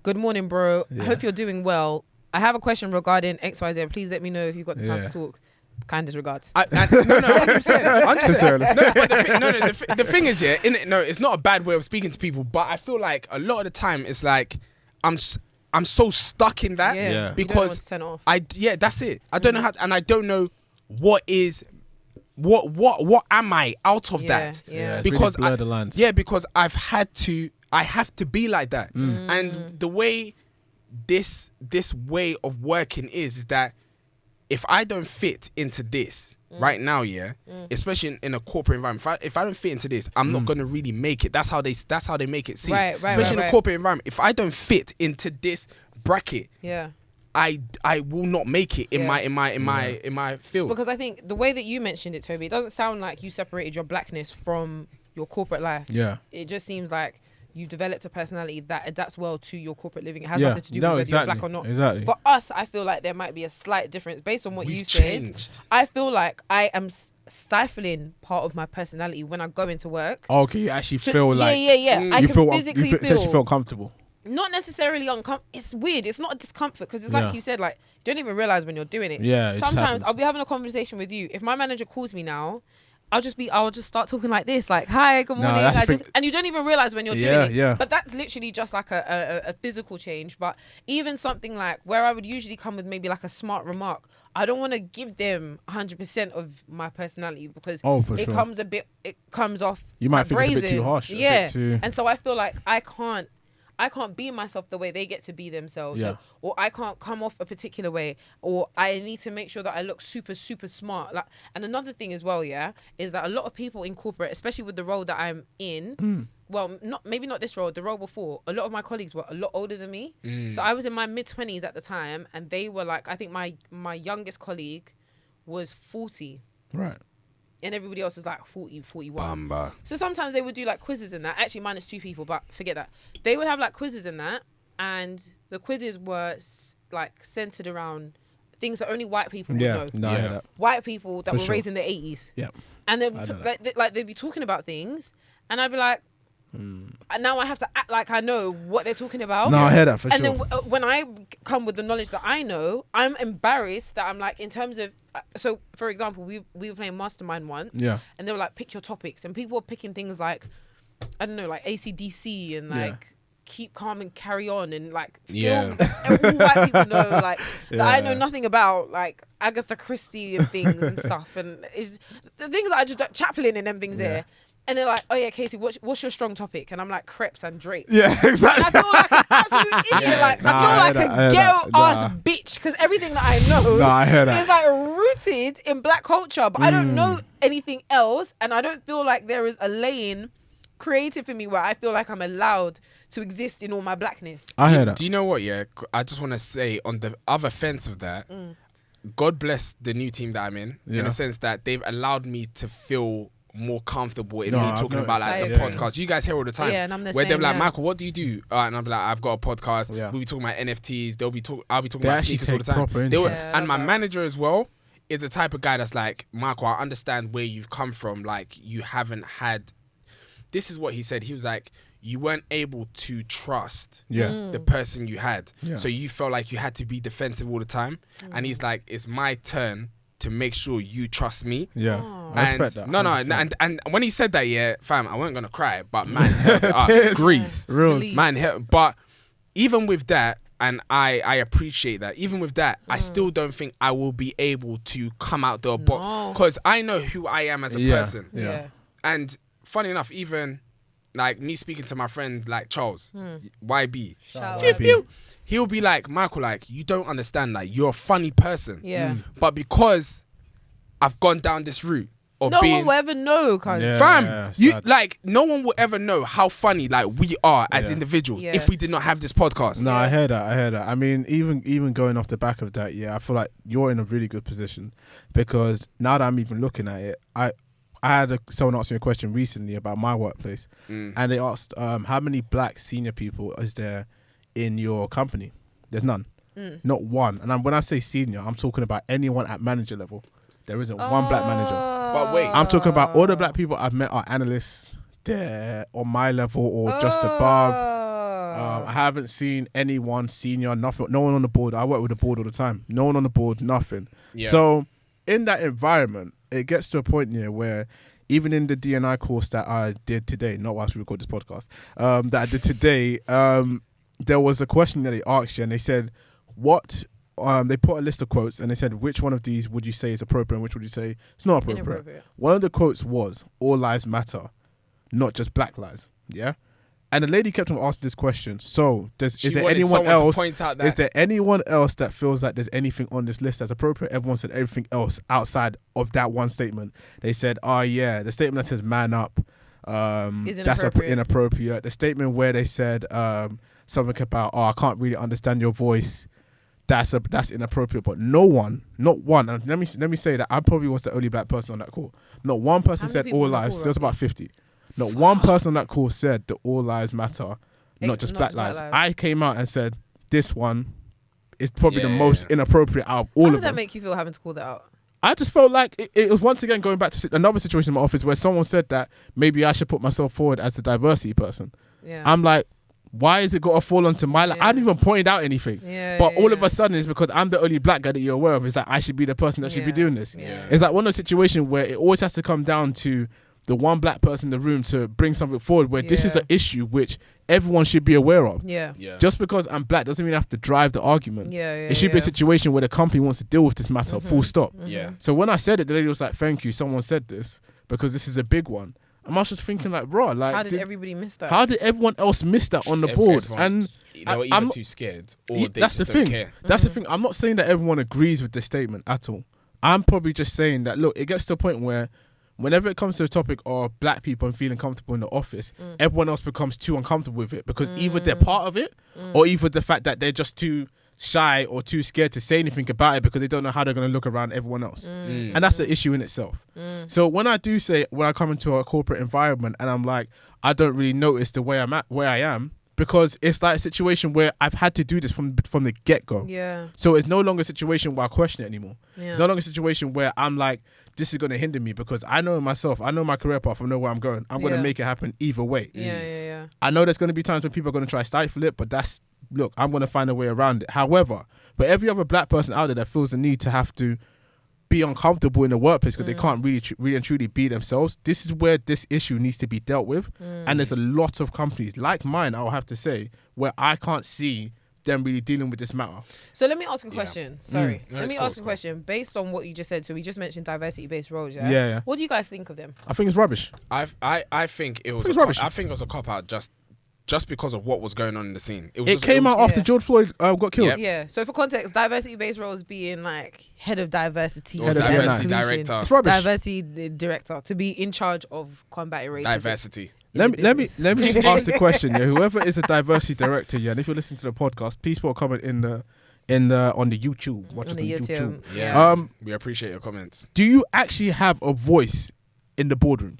good morning, bro. I hope you're doing well. I have a question regarding XYZ. Please let me know if you've got the time to talk. Kindest regards. No, 100%. The thing is, it's not a bad way of speaking to people, but I feel like a lot of the time it's like I'm so stuck in that because that's it. I don't know how, and I don't know what am I out of that? Because really blur the lines. Because I have to be like that, and the way this way of working is that if I don't fit into this right now, especially in a corporate environment, if I don't fit into this, I'm not gonna really make it. That's how they make it seem. Especially in a corporate environment, if I don't fit into this bracket, I will not make it in my field. Because I think the way that you mentioned it, Tobi, it doesn't sound like you separated your blackness from your corporate life. It just seems like you've developed a personality that adapts well to your corporate living. It has nothing to do with whether you're black or not. For us, I feel like there might be a slight difference based on what you said. I feel like I am stifling part of my personality when I go into work. Oh, okay, you actually feel like I can physically feel comfortable. Not necessarily uncomfortable. It's weird. It's not a discomfort because it's like you said, like you don't even realize when you're doing it. Sometimes I'll be having a conversation with you. If my manager calls me now, I'll just start talking like this, like, hi, good morning. And you don't even realize when you're doing it. But that's literally just like a physical change. But even something like where I would usually come with maybe like a smart remark, I don't want to give them 100% of my personality because it comes off. You might think it's a bit too harsh. And so I feel like I can't be myself the way they get to be themselves, or I can't come off a particular way, or I need to make sure that I look super, super smart. Like, and another thing as well, is that a lot of people in corporate, especially with the role that I'm in, well, maybe not this role, the role before, a lot of my colleagues were a lot older than me. So I was in my mid-20s at the time, and they were like, I think my youngest colleague was 40. Right. And everybody else is like 40, 41. Bamba. So sometimes they would do like quizzes in that. Actually, minus 2 people, but forget that. They would have like quizzes in that. And the quizzes were like centered around things that only white people would know. White people that were raised in the 80s. Yeah. And they'd be talking about things. And I'd be like, and now I have to act like I know what they're talking about. No, I hear that for sure. And then when I come with the knowledge that I know, I'm embarrassed that I'm like, in terms of, so for example, we were playing Mastermind once, and they were like, pick your topics, and people were picking things like, I don't know, like AC/DC and like Keep Calm and Carry On and like films that all white people know, like that I know nothing about, like Agatha Christie and things and stuff, and it's the things that I just Chaplin and them things there. And they're like, oh yeah, Kesi, what's your strong topic? And I'm like, crepes and Drake. Yeah, exactly. And I feel like an absolute idiot. Like, I feel like a ghetto-ass bitch because everything that I know is like rooted in black culture. But I don't know anything else. And I don't feel like there is a lane created for me where I feel like I'm allowed to exist in all my blackness. I hear that. Do you know what, I just want to say on the other fence of that, God bless the new team that I'm in the sense that they've allowed me to feel more comfortable in me talking about like the podcast. You guys hear all the time. Yeah, and I'm the where same, they're like, Michael, what do you do? And I'm like, I've got a podcast. Yeah. We'll be talking about NFTs. I'll be talking They about actually sneakers all the time. proper interest. And my manager as well is the type of guy that's like, Michael, I understand where you've come from. Like, you haven't had. This is what he said. He was like, you weren't able to trust the person you had. Yeah. So you felt like you had to be defensive all the time. And he's like, it's my turn to make sure you trust me. Yeah. I respect that. No, and when he said that, fam, I wasn't going to cry, but man, held it up. Grease. Man, but even with that, and I appreciate that, even with that, I still don't think I will be able to come out the box because I know who I am as a person. Yeah. And funny enough, even like me speaking to my friend like Charles, YB, he'll be like, Michael, like, you don't understand, like, you're a funny person. Yeah. But because I've gone down this route of no being... one will ever know, fam, no one will ever know how funny, like, we are as individuals if we did not have this podcast. No, I heard that. I mean, even going off the back of that, I feel like you're in a really good position because now that I'm even looking at it, I had someone asked me a question recently about my workplace, and they asked, how many black senior people is there in your company? There's none. Not one. And when I say senior, I'm talking about anyone at manager level. There isn't one black manager. But wait. I'm talking about all the black people I've met are analysts. They're on my level or just above. I haven't seen anyone senior, nothing. No one on the board. I work with the board all the time. No one on the board, nothing. Yeah. So in that environment, it gets to a point here where even in the D&I course that I did today, not whilst we record this podcast, that I did today, there was a question that they asked you and they said, they put a list of quotes and they said, which one of these would you say is appropriate and which would you say it's not appropriate? Inappropriate. One of the quotes was, all lives matter, not just black lives. Yeah? And the lady kept on asking this question. So, is there anyone else that feels like there's anything on this list that's appropriate? Everyone said everything else outside of that one statement. They said, the statement that says man up, that's inappropriate. The statement where they said something about, I can't really understand your voice, that's inappropriate. But not one, and let me say that I probably was the only black person on that call. Not one person said all lives. There was about 50. Not one person on that call said that all lives matter, not just black lives. I came out and said this one is probably the most inappropriate out of all of them. How did that make you feel having to call that out? I just felt like it was once again going back to another situation in my office where someone said that maybe I should put myself forward as the diversity person. Yeah. I'm like, why is it got to fall onto my life? I didn't even point out anything. But all of a sudden it's because I'm the only black guy that you're aware of. It's like I should be the person that should be doing this. Yeah. It's like one of those situations where it always has to come down to the one black person in the room to bring something forward where this is an issue which everyone should be aware of. Yeah. Just because I'm black doesn't mean I have to drive the argument. It should be a situation where the company wants to deal with this matter, full stop. So when I said it, the lady was like, thank you, someone said this because this is a big one. And I was just thinking like, bro, like, how did everybody miss that? How did everyone else miss that on the board? And they were either too scared or they just don't care. That's the thing. I'm not saying that everyone agrees with this statement at all. I'm probably just saying that, look, it gets to a point where whenever it comes to the topic of black people and feeling comfortable in the office, everyone else becomes too uncomfortable with it because either they're part of it or either the fact that they're just too shy or too scared to say anything about it because they don't know how they're going to look around everyone else. And that's the issue in itself. So when I come into a corporate environment and I'm like, I don't really notice the way I'm at where I am, because it's like a situation where I've had to do this from the get-go. Yeah. So it's no longer a situation where I question it anymore. Yeah. It's no longer a situation where I'm like, this is going to hinder me because I know myself, I know my career path, I know where I'm going. I'm going to make it happen either way. Yeah. I know there's going to be times when people are going to try to stifle it, but look, I'm going to find a way around it. However, but every other black person out there that feels the need to have to be uncomfortable in the workplace because they can't really and truly be themselves, this is where this issue needs to be dealt with. And there's a lot of companies like mine, I'll have to say, where I can't see them really dealing with this matter. So let me ask a question. Sorry. Let me ask a question. Based on what you just said, so we just mentioned diversity-based roles, yeah? What do you guys think of them? I think it's rubbish. I think it was I think it was a cop-out just because of what was going on in the scene. It came out after George Floyd got killed. Yeah. So for context, diversity-based roles being like head of diversity, or diversity director, it's rubbish. Diversity director, to be in charge of combating racism. Diversity. Let me just ask the question. Yeah, whoever is a diversity director, and if you're listening to the podcast, please put a comment in on the YouTube. Watch On us the on YouTube. YouTube. Yeah. We appreciate your comments. Do you actually have a voice in the boardroom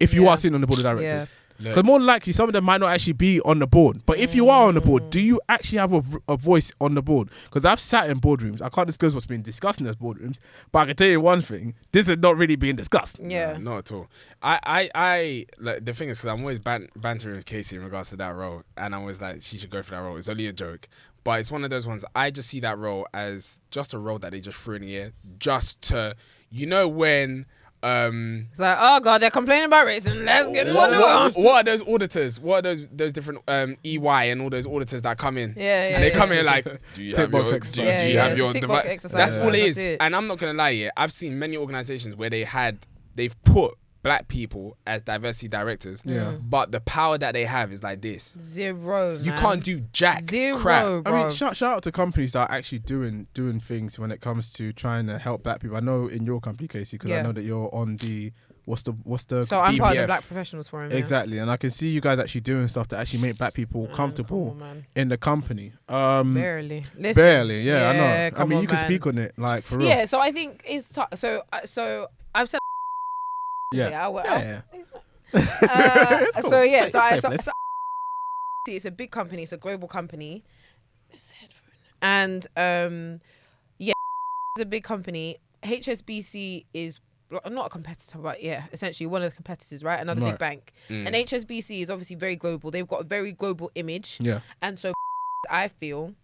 if you are sitting on the board of directors? Because more than likely, some of them might not actually be on the board. But if you are on the board, do you actually have a voice on the board? Because I've sat in boardrooms. I can't discuss what's been discussed in those boardrooms, but I can tell you one thing: this is not really being discussed. Yeah, no, not at all. I like the thing is, because I'm always bantering with Kesi in regards to that role, and I'm always like, she should go for that role. It's only a joke, but it's one of those ones. I just see that role as just a role that they just threw in the air, just to, when. It's like, oh god, they're complaining about racism. Let's get what are those auditors? What are those different EY and all those auditors that come in? Yeah, and they come in like, do you have your device? That's all it is. And I'm not gonna lie, I've seen many organizations where they've put black people as diversity directors, but the power that they have is like this. Zero. You can't do jack crap. Bro. I mean, shout out to companies that are actually doing things when it comes to trying to help black people. I know in your company, Kesi, because I know that you're on the what's the so I'm BPF. part of the Black Professionals Forum. Exactly, and I can see you guys actually doing stuff to actually make black people comfortable in the company. Barely. Listen, barely, yeah, I know. I mean, you can man. speak on it, like, for real. Yeah, so I think it's so I've said. It's a big company. It's a global company. It's a headphone. And it's a big company. HSBC is not a competitor, but essentially one of the competitors, right? Another big bank. And HSBC is obviously very global. They've got a very global image. Yeah. And so I feel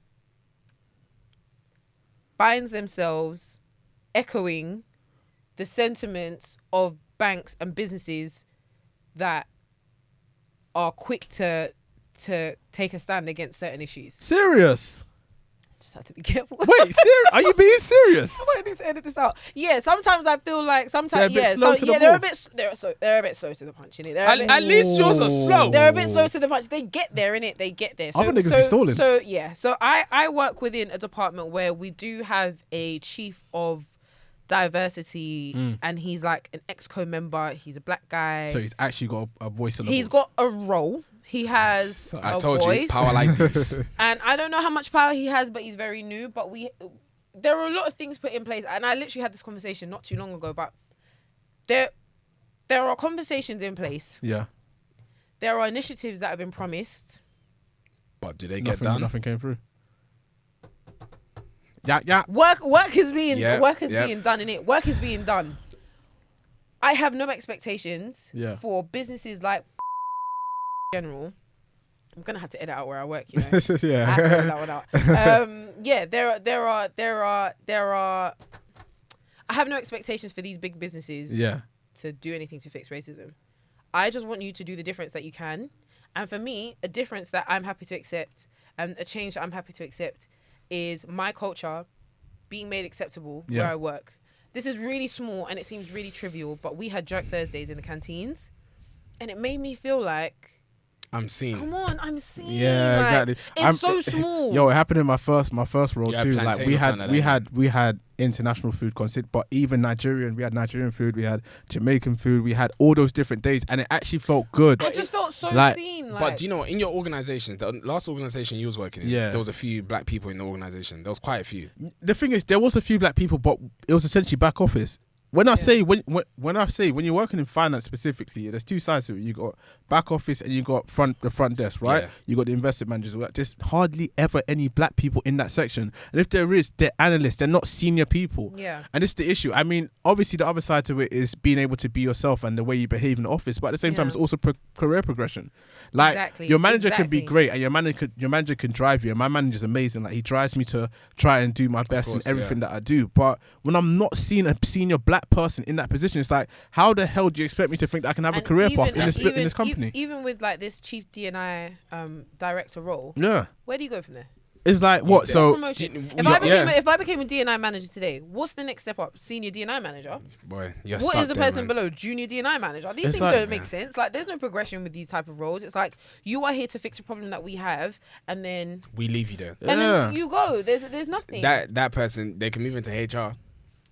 finds themselves echoing the sentiments of banks and businesses that are quick to take a stand against certain issues. Serious? Just have to be careful. Wait, serious? Are you being serious? I need to edit this out. Yeah, sometimes I feel like they're a bit slow to the punch, innit? At least yours are slow. They're a bit slow to the punch. They get there, innit? They get there. I think niggas be stalling. So I work within a department where we do have a chief of diversity, and he's like an exco member. He's a black guy. So he's actually got a voice on the He's board. got a role. He has I told voice. you, power like this. And I don't know how much power he has, but he's very new. But there are a lot of things put in place, and I literally had this conversation not too long ago. But there are conversations in place. Yeah. There are initiatives that have been promised. But do they get done? Nothing came through. Yeah. Work is being being done, innit? Work is being done. I have no expectations for businesses like general. I'm gonna have to edit out where I work, you know. Yeah. I have to edit that one out. There are. I have no expectations for these big businesses. To do anything to fix racism. I just want you to do the difference that you can, and for me, a difference that I'm happy to accept, and a change that I'm happy to accept, is my culture being made acceptable where I work. This is really small and it seems really trivial, but we had Jerk Thursdays in the canteens, and it made me feel like I'm seen. Come on, I'm seen. Yeah, exactly. It's so small. Yo, it happened in my first role too. Like we had international food considered, but even Nigerian. We had Nigerian food. We had Jamaican food. We had all those different days, and it actually felt good. I just felt so seen. But do you know what? In your organization, the last organization you was working in, there was a few black people in the organization. There was quite a few. The thing is, there was a few black people, but it was essentially back office. When I say when you're working in finance specifically, there's two sides to it. You got back office and you got the front desk, right? Yeah. You got the investment managers. There's hardly ever any black people in that section, and if there is, they're analysts. They're not senior people. Yeah. And it's the issue. I mean, obviously the other side to it is being able to be yourself and the way you behave in the office, but at the same time, it's also career progression. Like your manager can be great, and your manager can drive you. And my manager's amazing. Like he drives me to try and do my best in everything that I do. But when I'm not seeing a senior black person in that position, it's like, how the hell do you expect me to think that I can have a career path in this company? Even with like this chief D&I director role, where do you go from there? It's like what? So if I became a D&I manager today, what's the next step up? Senior D&I manager? Boy, what is the person below? Junior D&I manager? These things don't make sense. Like, there's no progression with these type of roles. It's like, you are here to fix a problem that we have, and then we leave you there, and then you go. There's nothing. That person, they can move into HR.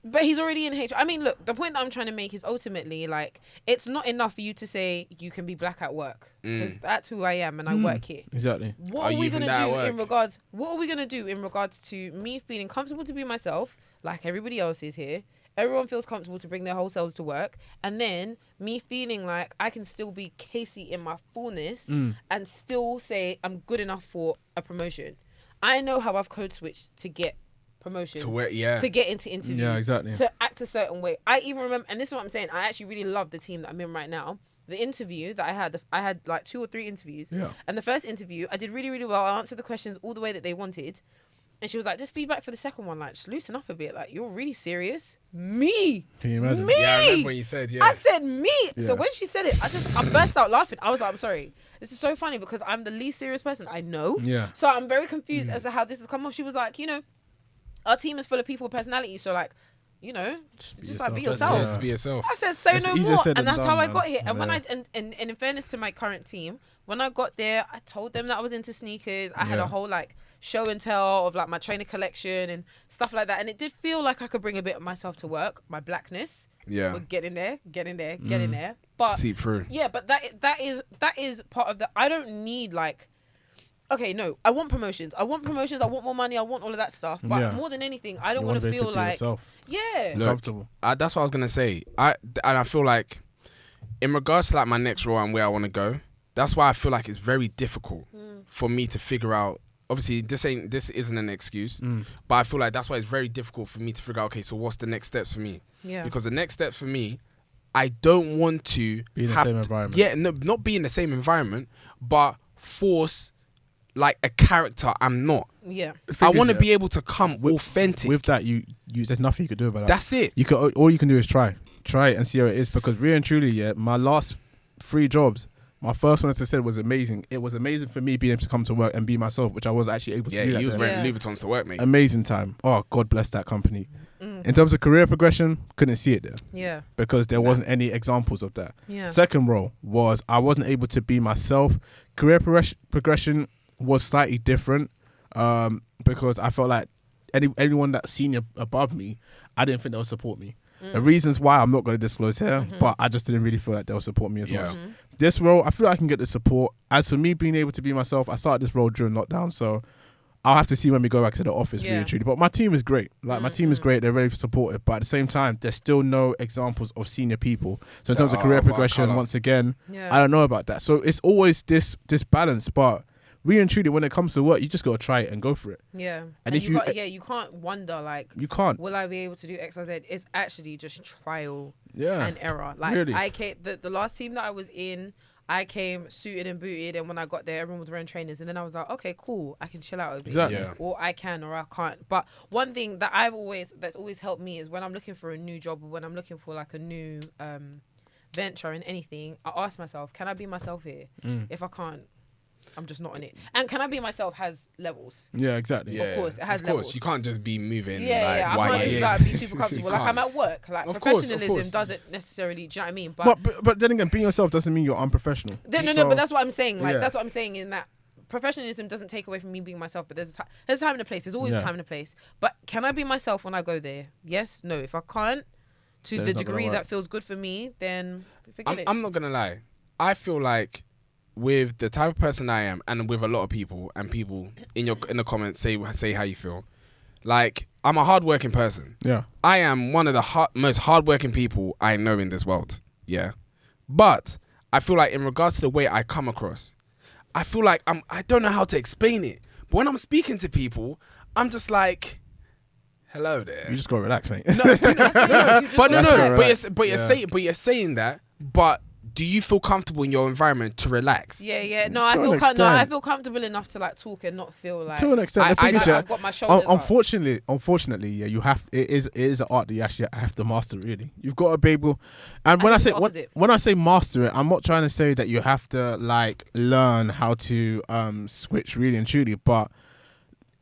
But he's already in HR. I mean, look, the point that I'm trying to make is ultimately, like, it's not enough for you to say you can be black at work, because that's who I am and I work here. Exactly. What are we gonna do in regards? What are we gonna do in regards to me feeling comfortable to be myself, like everybody else is here? Everyone feels comfortable to bring their whole selves to work, and then me feeling like I can still be Kesi in my fullness and still say I'm good enough for a promotion. I know how I've code switched to get promotions, to get into interviews, to act a certain way. I even remember, and this is what I'm saying, I actually really love the team that I'm in right now. The interview that I had like 2 or 3 interviews, and the first interview I did really, really well. I answered the questions all the way that they wanted. And she was like, just feedback for the second one, like, just loosen up a bit. Like, you're really serious? Me? Can you imagine? Me? Yeah, I remember when you said, I said me. So when she said it, I burst out laughing. I was like, I'm sorry. This is so funny because I'm the least serious person I know. Yeah. So I'm very confused as to how this has come off. She was like, you know, our team is full of people with personality. So, like, you know, just like be yourself. Just be yourself. I said, say no more. And that's how I got here. And when and in fairness to my current team, when I got there, I told them that I was into sneakers. I had a whole, like, show and tell of like my trainer collection and stuff like that, and it did feel like I could bring a bit of myself to work. My blackness, would get in there, but seep through. Yeah, but that is part of the. I don't need like, okay, no, I want promotions. I want more money. I want all of that stuff. But more than anything, I don't want to feel like yourself. Look, comfortable. That's what I was gonna say. I feel like in regards to like my next role and where I want to go, that's why I feel like it's very difficult for me to figure out. Obviously, this isn't an excuse, but I feel like that's why it's very difficult for me to figure out, okay, so what's the next steps for me? Yeah. Because the next steps for me, I don't want to be in the same environment. Yeah, no, not be in the same environment, but force like a character I'm not. Yeah. I want to be able to come authentic. With that, you there's nothing you could do about that. That's it. All you can do is try it and see how it is. Because really and truly, my last 3 jobs. My first one, as I said, was amazing. It was amazing for me being able to come to work and be myself, which I was actually able to do. Yeah, he was wearing Louis Vuittons to work, mate. Amazing time. Oh, God bless that company. In terms of career progression, couldn't see it there. Yeah. Because there wasn't any examples of that. Yeah. Second role was I wasn't able to be myself. Career progression was slightly different because I felt like anyone that's senior above me, I didn't think they would support me. The reasons why I'm not going to disclose here, but I just didn't really feel like they'll support me as much. This role, I feel like I can get the support. As for me being able to be myself, I started this role during lockdown, so I'll have to see when we go back to the office, really truly. But my team is great. Like, my team is great. They're very supportive. But at the same time, there's still no examples of senior people. So in terms of career progression, once again, I don't know about that. So it's always this balance, but really and truly, when it comes to work, you just got to try it and go for it. Yeah. And if you can't wonder, like, you can't. Will I be able to do X, Y, Z? It's actually just trial and error. Like, really? I came, the last team that I was in, I came suited and booted, and when I got there, everyone was wearing trainers, and then I was like, okay, cool, I can chill out a bit. Exactly. Yeah. Or I can, or I can't. But one thing that that's always helped me is when I'm looking for a new job, or when I'm looking for like a new venture in anything, I ask myself, can I be myself here? If I can't, I'm just not in it. And can I be myself has levels. Yeah, exactly. Yeah, of course, it has levels. Of course, you can't just be moving. I can't just like be super comfortable. Like, I'm at work. Like, professionalism doesn't necessarily. Do you know what I mean? But then again, being yourself doesn't mean you're unprofessional. No, but that's what I'm saying. Like, that's what I'm saying in that professionalism doesn't take away from me being myself. But there's a time and a place. There's always a time and a place. But can I be myself when I go there? Yes. No. If I can't, to the degree that feels good for me, then forget it. I'm not gonna lie. I feel like, with the type of person I am, and with a lot of people, and people in the comments say how you feel, like, I'm a hardworking person. Yeah, I am one of the most hardworking people I know in this world. Yeah, but I feel like in regards to the way I come across, I feel like I don't know how to explain it. But when I'm speaking to people, I'm just like, hello there. You just gotta relax, mate. But you're saying that, but do you feel comfortable in your environment to relax? Yeah. No, I feel comfortable enough to like talk and not feel like, to an extent. I've got my shoulders unfortunately, you have. It is an art that you actually have to master. Really, you've got to be able. And when I say master it, I'm not trying to say that you have to like learn how to switch really and truly, but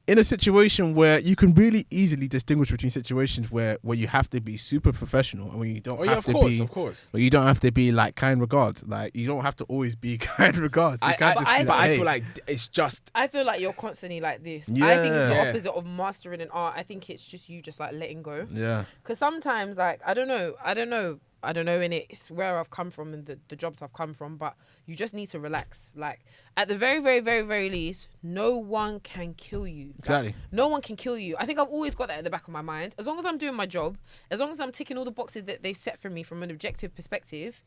in a situation where you can really easily distinguish between situations where you have to be super professional and when you don't have to be, of course. where you don't have to be like kind regards. Like you don't have to always be kind regards. You can't just be like, I hey. feel like it's just. I feel like you're constantly like this. Yeah. I think it's the opposite of mastering an art. I think it's just you just like letting go. Yeah. Because sometimes like I don't know, and it's where I've come from and the jobs I've come from, but you just need to relax. Like at the very, very, very, very least, no one can kill you. Exactly. Like, no one can kill you. I think I've always got that in the back of my mind. As long as I'm doing my job, as long as I'm ticking all the boxes that they've set for me from an objective perspective,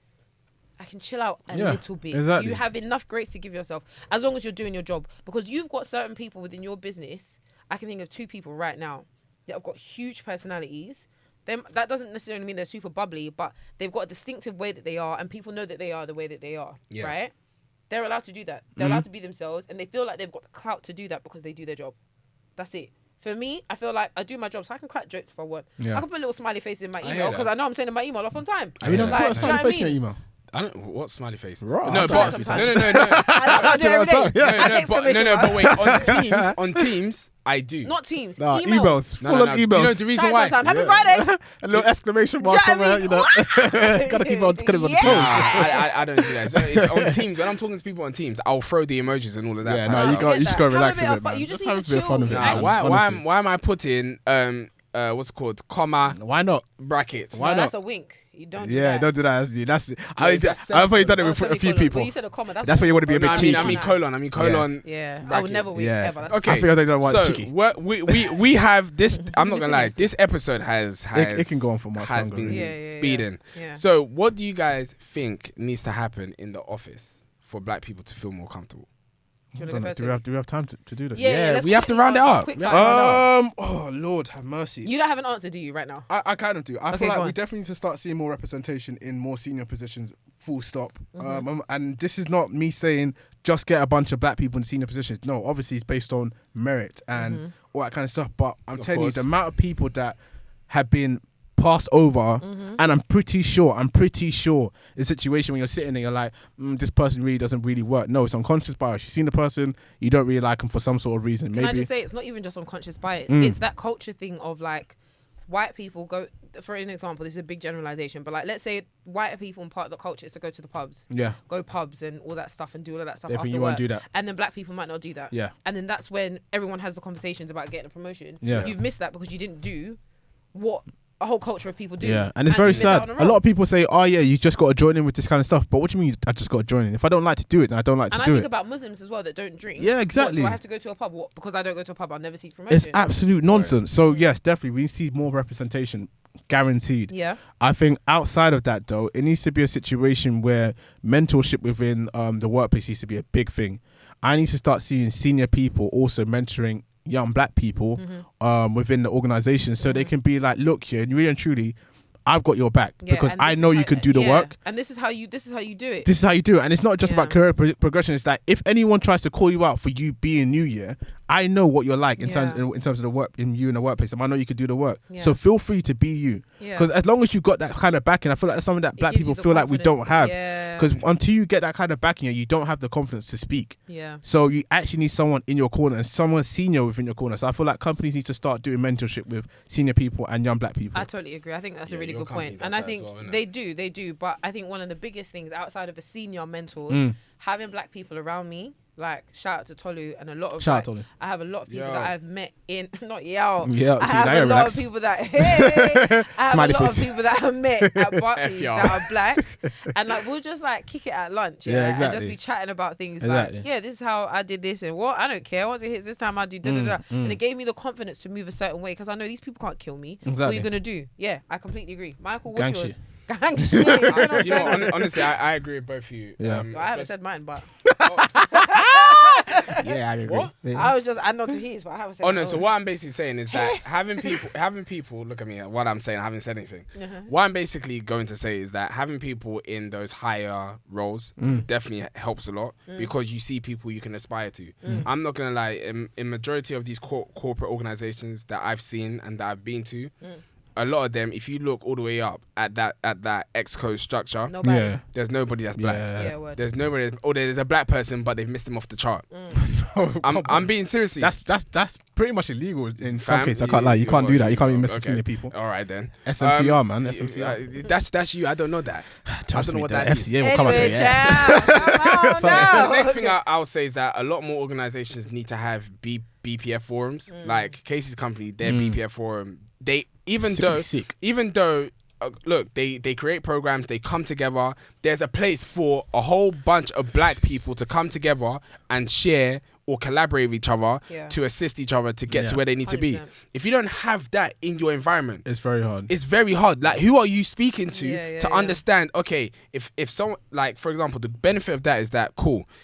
I can chill out a little bit. Exactly. You have enough grace to give yourself as long as you're doing your job. Because you've got certain people within your business. I can think of 2 people right now that have got huge personalities. That doesn't necessarily mean they're super bubbly, but they've got a distinctive way that they are, and people know that they are the way that they are, right? They're allowed to do that. They're allowed to be themselves, and they feel like they've got the clout to do that because they do their job. That's it. For me, I feel like I do my job, so I can crack jokes if I want. I can put little smiley faces in my email because I know I'm sending my email off on time. You don't put a smiley face in your email. I don't. What smiley face? Right. No, but no. I do it every day. No, but wait. On Teams, I do. Not Teams. Nah, emails. full on emails. Do you know the reason why? Happy Friday. A little exclamation mark somewhere, you know. Gotta keep on the toes. I don't do that. So it's on Teams. When I'm talking to people on Teams, I'll throw the emojis and all of that. Yeah, no, you just gotta relax a bit, man. You just have need a bit of fun with it. Why am I putting what's it called, comma? Why not? Brackets. Why not? That's a wink. You don't do that. Yeah, don't do that. I've probably done it with a few people. Well, you said a comma. That's why you want to be a bit cheeky. I mean colon. Yeah, I would never wink ever. That's Okay. I feel they don't want cheeky. We have this. I'm not gonna lie. This episode has it can go on for much has longer. been speeding. Yeah. So what do you guys think needs to happen in the office for black people to feel more comfortable? Do we have time to do this? Yeah, we have to round it up. Oh Lord, have mercy. You don't have an answer, do you, right now? I kind of do. I feel like we on. definitely need to start seeing more representation in more senior positions. Full stop. And this is not me saying just get a bunch of black people in senior positions. No, obviously it's based on merit and all that kind of stuff. But I'm telling you, the amount of people that have been passed over, and I'm pretty sure the situation when you're sitting there, you're like, this person really doesn't really work. No, it's unconscious bias. You've seen the person, you don't really like them for some sort of reason. Can I just say, it's not even just unconscious bias. It's that culture thing of like, white people go, for an example, this is a big generalization, but like, let's say white people and part of the culture is to go to the pubs. Yeah. Go pubs and all that stuff and do all of that stuff They after think you work. won't do that. And then black people might not do that. Yeah. And then that's when everyone has the conversations about getting a promotion. Yeah. You've missed that because you didn't do what a whole culture of people do. Yeah, and it's very sad. A lot of people say, oh yeah, you just got to join in with this kind of stuff. But what do you mean I just got to join in? If I don't like to do it, then I don't like to do it. And I think about Muslims as well that don't drink. Yeah, exactly. So I have to go to a pub. What? Because I don't go to a pub, I'll never seek promotion. It's absolute nonsense. So yes, definitely, we need to see more representation. Guaranteed. Yeah. I think outside of that though, it needs to be a situation where mentorship within the workplace needs to be a big thing. I need to start seeing senior people also mentoring young black people within the organization, so they can be like, look here, really and truly, I've got your back because I know you can do the work. And this is how you do it. This is how you do it. And it's not just about career progression. It's like if anyone tries to call you out for you being new year, I know what you're like in terms of the work in you in the workplace. And I know you can do the work. Yeah. So feel free to be you. Because as long as you've got that kind of backing, I feel like that's something that black people feel like we don't have. Because until you get that kind of backing, you don't have the confidence to speak. Yeah. So you actually need someone in your corner and someone senior within your corner. So I feel like companies need to start doing mentorship with senior people and young black people. I totally agree. I think that's a really good point. And I think they do. But I think one of the biggest things outside of a senior mentor, having black people around me, like shout out to Tolu and a lot of I have a lot of people that I've met in I have a lot of people that I've met at Barclays that are black, and like we'll just like kick it at lunch and just be chatting about things like this is how I did this and what I don't care once it hits this time I do and it gave me the confidence to move a certain way because I know these people can't kill me. What are you gonna do? I completely agree. Michael, what's yours? Gang shit. You know, honestly, I agree with both of you. Yeah. I haven't said mine, but I agree. What? I know to his, but I haven't said. Oh no! So what I'm basically saying is that having people look at me. What I'm saying, I haven't said anything. What I'm basically going to say is that having people in those higher roles definitely helps a lot because you see people you can aspire to. I'm not gonna lie. In majority of these corporate organizations that I've seen and that I've been to. a lot of them, if you look all the way up at that Exco structure, Nobody. there's nobody that's black. Yeah, There's nobody, or there's a black person, but they've missed him off the chart. I'm being serious. That's pretty much illegal in some Fam, cases. I can't lie. You can't do that. You can't be missing senior people. All right then. SMCR, man. SMCR. That's you. I don't know that. I don't know what that is. FCA will come out to your ass. The next thing I'll say is that a lot more organizations need to have BPF forums. Like Kesi's company, their BPF forum. Even though look, they create programs, they come together. There's a place for a whole bunch of black people to come together and share or collaborate with each other to assist each other to get to where they need 100%. To be. If you don't have that in your environment, it's very hard. It's very hard. Like, who are you speaking to understand? Okay, if someone, like, for example, the benefit of that is that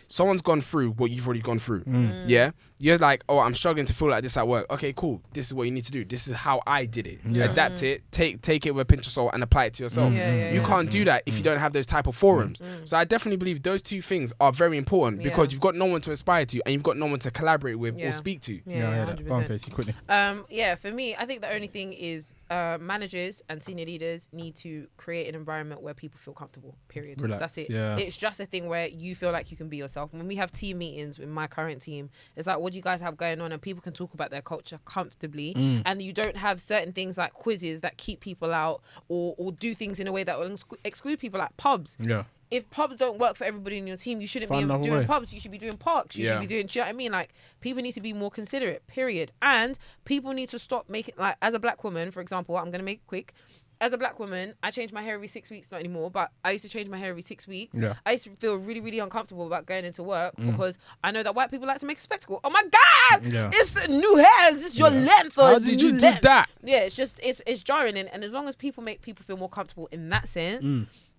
someone's gone through what you've already gone through. Yeah. You're like, oh, I'm struggling to feel like this at work. Okay, cool. This is what you need to do. This is how I did it. Adapt it, take it with a pinch of salt and apply it to yourself. You can't do that if you don't have those type of forums. So I definitely believe those two things are very important because you've got no one to aspire to and you've got no one to collaborate with or speak to. Yeah, 100%. Yeah, for me, I think the only thing is managers and senior leaders need to create an environment where people feel comfortable, period. Relax, that's it. Yeah. It's just a thing where you feel like you can be yourself. When we have team meetings with my current team, it's like, what do you guys have going on? And people can talk about their culture comfortably. And you don't have certain things like quizzes that keep people out or do things in a way that will exclude people, like pubs. Yeah. If pubs don't work for everybody in your team, you shouldn't be doing pubs. You should be doing parks. You should be doing, do you know what I mean? Like, people need to be more considerate, period. And people need to stop making, like, as a black woman, for example, I'm going to make it quick. As a black woman, I change my hair every 6 weeks, not anymore, but I used to change my hair every 6 weeks. Yeah. I used to feel really, really uncomfortable about going into work because I know that white people like to make a spectacle. Oh my God! Yeah. It's new hairs. It's your length. Or how did you do that? Yeah, it's just, it's jarring. And as long as people make people feel more comfortable in that sense,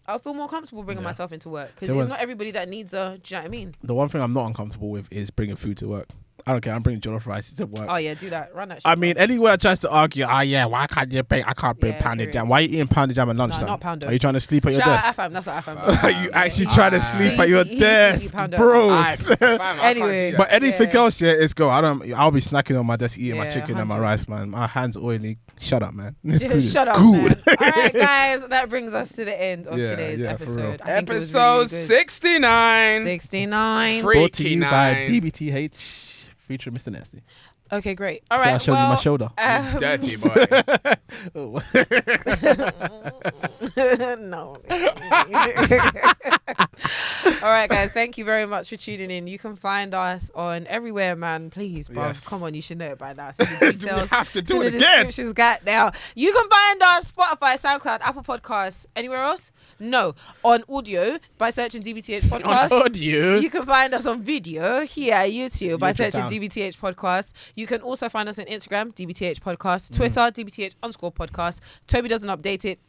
I'll feel more comfortable bringing myself into work because it's not everybody that needs do you know what I mean? The one thing I'm not uncomfortable with is bringing food to work. I don't care. I'm bringing jollof rice to work. Oh yeah, do that. Run that shit. I mean, anyone that tries to argue, why can't you bring? I can't bring pounded jam. Why are you eating pounded jam at lunchtime? No, not pounder. Are you trying to sleep at your desk? AFAM, that's what AFAM. Are you actually trying to sleep at your desk, bros? Anyway, but anything else, is go. I'll be snacking on my desk, eating my chicken and my rice, man. My hands oily. Shut up, man. Shut up, man. All right, guys, that brings us to the end of today's episode. Episode 69. 69. Brought to you by DBTH. Featuring Mr. Nasty. Okay, great. All right. So I showed you my shoulder. Dirty boy. No. All right, guys. Thank you very much for tuning in. You can find us on everywhere, man. Please, bro. Yes. Come on, you should know it by now. So the details, we have to do it again. Descriptions got now. You can find us Spotify, Soundcloud, Apple Podcasts. Anywhere else? No. On audio by searching DBTH Podcast. On audio. You can find us on video here at YouTube by searching DBTH Podcast. You can also find us on Instagram, DBTH Podcast, Twitter, DBTH_podcast. Tobi doesn't update it,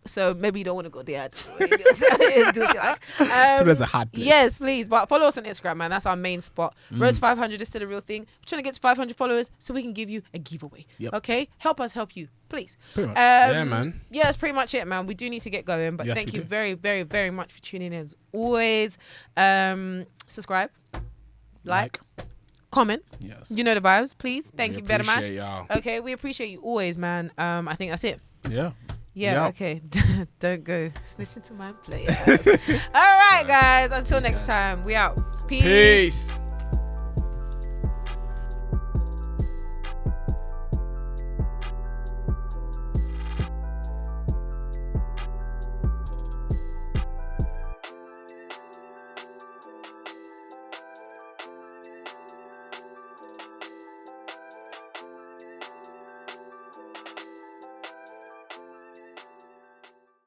so maybe you don't want to go there. There's a hard place. Yes, please. But follow us on Instagram, man. That's our main spot. Road to 500 is still a real thing. We're trying to get to 500 followers so we can give you a giveaway. Yep. Okay? Help us help you, please. Yeah, man. Yeah, that's pretty much it, man. We do need to get going, but thank you very, very, very much for tuning in as always. Subscribe, like. Comment. Yes. You know the vibes, please. Thank you very much. Y'all. Okay, we appreciate you always, man. I think that's it. Yeah, okay. Don't go snitching to my players. All right, guys. Until next time, we out. Peace.